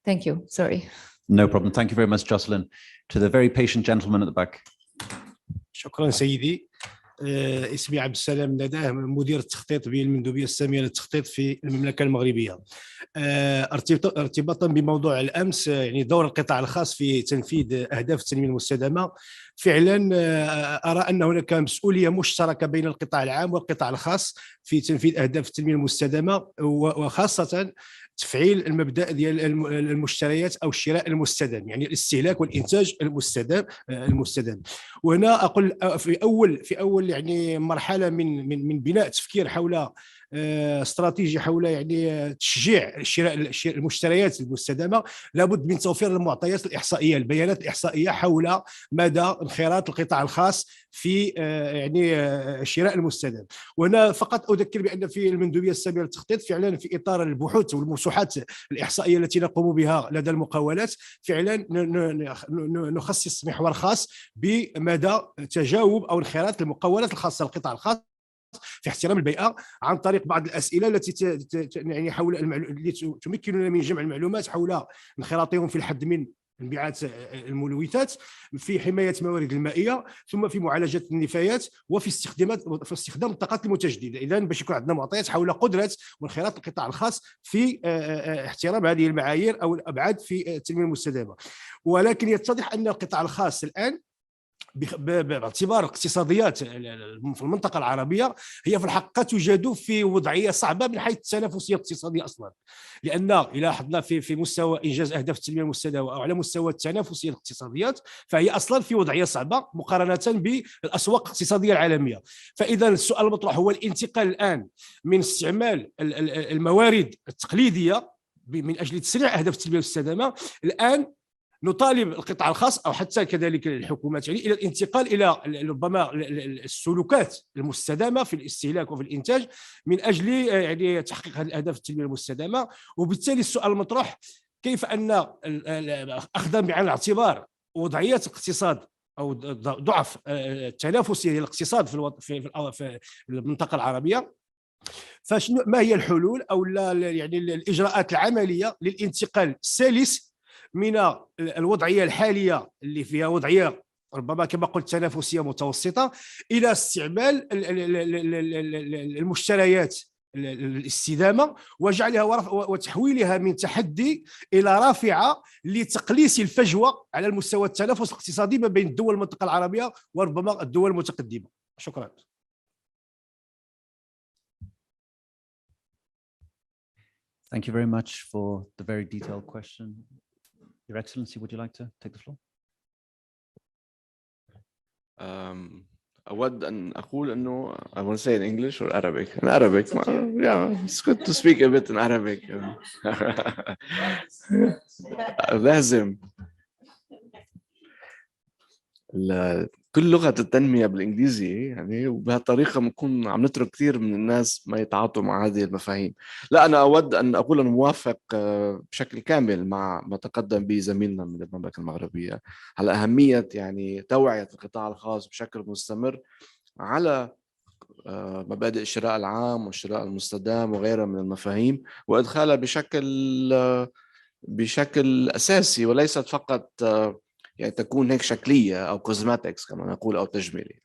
[SPEAKER 4] Thank you, sorry.
[SPEAKER 1] No problem. Thank you very much, Jocelyn. To the very patient gentleman at the back.
[SPEAKER 12] شكرا سيدي. اسمي عبد السلام نداه، مدير التخطيط بالمندوبية السامية للتخطيط في المملكة المغربية. ارتباطا بموضوع الأمس، يعني دور القطاع الخاص في تنفيذ أهداف التنمية المستدامة، فعلا أرى أن هناك مسؤولية مشتركة بين القطاع العام والقطاع الخاص في تنفيذ أهداف التنمية المستدامة، وخاصة تفعيل المبدأ ديال المشتريات أو الشراء المستدام، يعني الاستهلاك والإنتاج المستدام. وهنا أقول في أول يعني مرحلة من بناء تفكير حول استراتيجي حول يعني تشجيع شراء المشتريات المستدامه، لابد من توفير المعطيات الاحصائيه، البيانات الاحصائيه حول مدى انخراط القطاع الخاص في يعني الشراء المستدام. وهنا فقط اذكر بان في المندوبيه الساميه للتخطيط فعلا في اطار البحوث والموسوعات الاحصائيه التي نقوم بها لدى المقاولات، فعلا نخصص محور خاص بمدى تجاوب او انخراط المقاولات الخاصه بالقطاع الخاص في احترام البيئة، عن طريق بعض الأسئلة التي يعني حول التي تمكننا من جمع المعلومات حول انخراطهم في الحد من انبعاث الملوثات، في حماية الموارد المائية، ثم في معالجة النفايات، وفي استخدام الطاقات المتجددة. إذا باش يكون عندنا معطيات حول قدرة وانخراط القطاع الخاص في احترام هذه المعايير أو الأبعاد في التنمية المستدامة. ولكن يتضح أن القطاع الخاص الآن باعتبار اقتصاديات في المنطقة العربية هي في الحقيقة توجد في وضعية صعبة من حيث التنافسية الاقتصادية أصلا، لأن إذا لاحظنا في مستوى إنجاز أهداف التنمية المستدامة أو على مستوى التنافسية الاقتصاديات، فهي أصلا في وضعية صعبة مقارنة بالأسواق الاقتصادية العالمية. فإذا السؤال المطروح هو الانتقال الآن من استعمال الموارد التقليدية من أجل تسريع أهداف التنمية المستدامة، الآن نطالب القطاع الخاص او حتى كذلك الحكومات يعني الى الانتقال الى ربما السلوكات المستدامه في الاستهلاك وفي الانتاج من اجل يعني تحقيق هذه الاهداف التنميه المستدامه. وبالتالي السؤال المطروح كيف ان اخذا بعين الاعتبار وضعيه الاقتصاد او ضعف التنافسيه للاقتصاد في المنطقه العربيه، فشنو ما هي الحلول او يعني الاجراءات العمليه للانتقال السلس من الوضعيه الحاليه اللي فيها وضعيه ربما كما قلت تنافسيه متوسطه الى استعمال المشتريات الاستدامه وجعلها وتحويلها من تحدي الى رافعه لتقليص الفجوه على المستوى التنافس الاقتصادي ما بين دول المنطقه العربيه وربما الدول المتقدمه. شكرا.
[SPEAKER 1] Thank you very much for the very detailed question. Your Excellency, would you like to take the floor?
[SPEAKER 2] أود أن أقول أنه I want to say in English or Arabic. In Arabic, yeah, it's good to speak a bit in Arabic. لازم. كل لغة التنمية بالإنجليزي يعني، وبهالطريقة بنكون عم نترك كثير من الناس ما يتعاطوا مع هذه المفاهيم. لا، أنا أود أن أقول أنا موافق بشكل كامل مع ما تقدم به زميلنا من المملكة المغربية على أهمية يعني توعية القطاع الخاص بشكل مستمر على مبادئ الشراء العام والشراء المستدام وغيرها من المفاهيم، وإدخالها بشكل أساسي، وليست فقط يعني تكون هيك شكلية أو كوزماتكس كما نقول أو تجميلي.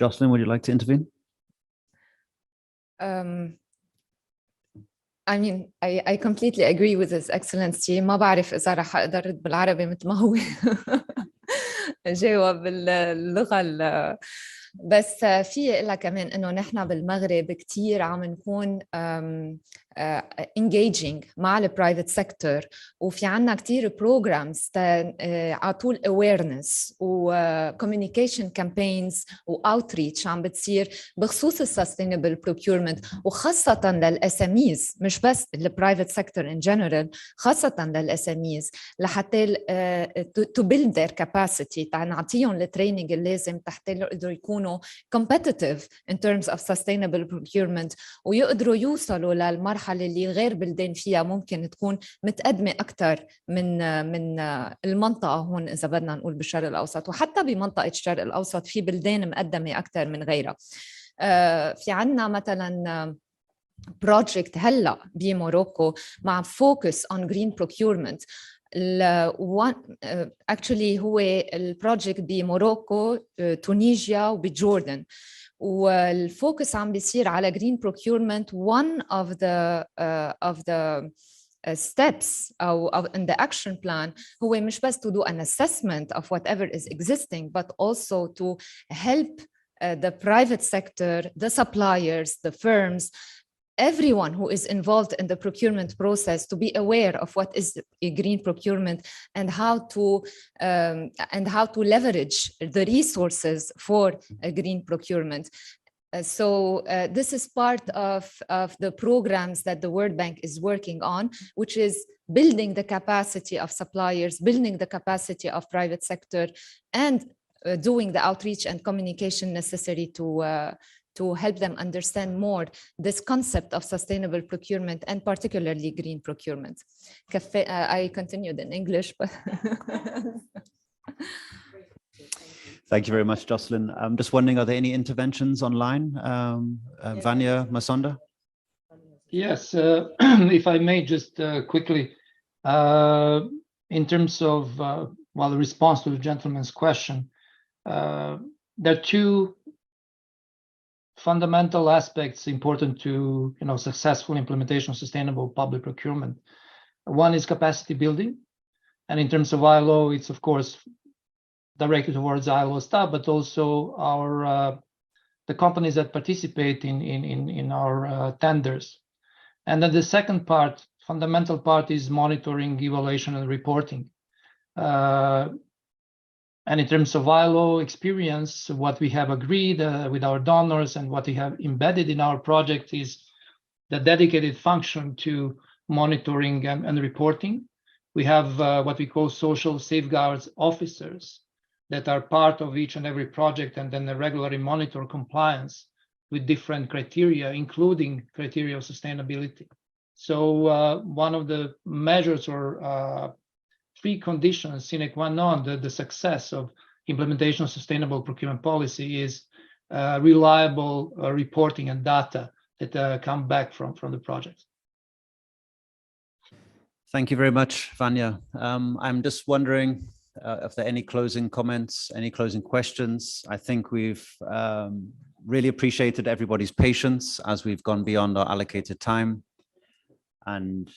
[SPEAKER 1] Jocelyn, would you like to intervene?
[SPEAKER 4] I mean, I completely agree with His Excellency. ما بعرف إذا رح أقدر أرد بالعربي مثل ما هو جاوب باللغة بس في إلا كمان إنه نحن بالمغرب كتير عم نكون engaging مع البرايفت سيكتور، وفي عنا كتير programs عطول awareness و communication campaigns و outreach عم بتصير بخصوص sustainable procurement، وخاصة للSMEs، مش بس البرايفت سيكتور in general، خاصة للSMEs لحتى to build their capacity، نعطيهم التريننج اللازم حتى يقدروا يكونوا competitive in terms of sustainable procurement، ويقدروا يوصلوا للمرحلة اللي غير بلدان فيها ممكن تكون متقدمة أكثر من المنطقة هون إذا بدنا نقول بالشرق الأوسط، وحتى بمنطقة الشرق الأوسط في بلدان مقدمة أكثر من غيرها. في عنا مثلا project هلا بموروكو مع focus on green procurement. actually هو البروجكت بموروكو، تونيجيا وبجوردن، والفوكس عم بيصير على green procurement. One of the steps أو in the action plan هو مش بس to do an assessment of whatever is existing, but also to help the private sector, the suppliers, the firms, everyone who is involved in the procurement process to be aware of what is a green procurement and how to leverage the resources for a green procurement. So this is part of the programs that the World Bank is working on, which is building the capacity of suppliers, building the capacity of private sector, and doing the outreach and communication necessary to help them understand more this concept of sustainable procurement and particularly green procurement. I continued in English, but
[SPEAKER 1] Thank you very much, Jocelyn. I'm just wondering, are there any interventions online? Vanya, Masonda?
[SPEAKER 5] Yes, if I may just quickly, in terms of, well, the response to the gentleman's question, there are two fundamental aspects important to successful implementation of sustainable public procurement. One is capacity building, and in terms of ILO, it's of course directed towards ILO staff, but also our the companies that participate in our tenders. And then the second part, fundamental part, is monitoring, evaluation, and reporting. And in terms of ILO experience, what we have agreed with our donors and what we have embedded in our project is the dedicated function to monitoring and reporting. We have what we call social safeguards officers that are part of each and every project, and then they regularly monitor compliance with different criteria, including criteria of sustainability. So one of the measures or preconditions sine qua non the success of implementation of sustainable procurement policy is reliable reporting and data that come back from the project.
[SPEAKER 1] Thank you very much, Vanya. I'm just wondering if there are any closing comments, any closing questions. I think we've really appreciated everybody's patience as we've gone beyond our allocated time. And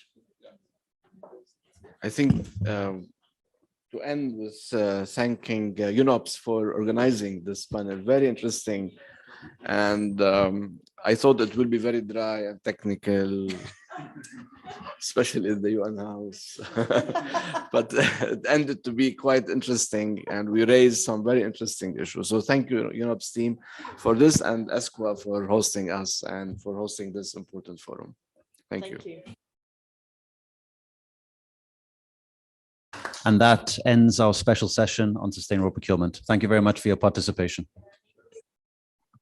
[SPEAKER 2] I think to end with thanking UNOPS for organizing this panel, very interesting. And I thought it will be very dry and technical, especially in the UN House. But it ended to be quite interesting, and we raised some very interesting issues. So thank you, UNOPS team, for this, and ESCWA for hosting us and for hosting this important forum. Thank you.
[SPEAKER 1] And that ends our special session on sustainable procurement. Thank you very much for your participation.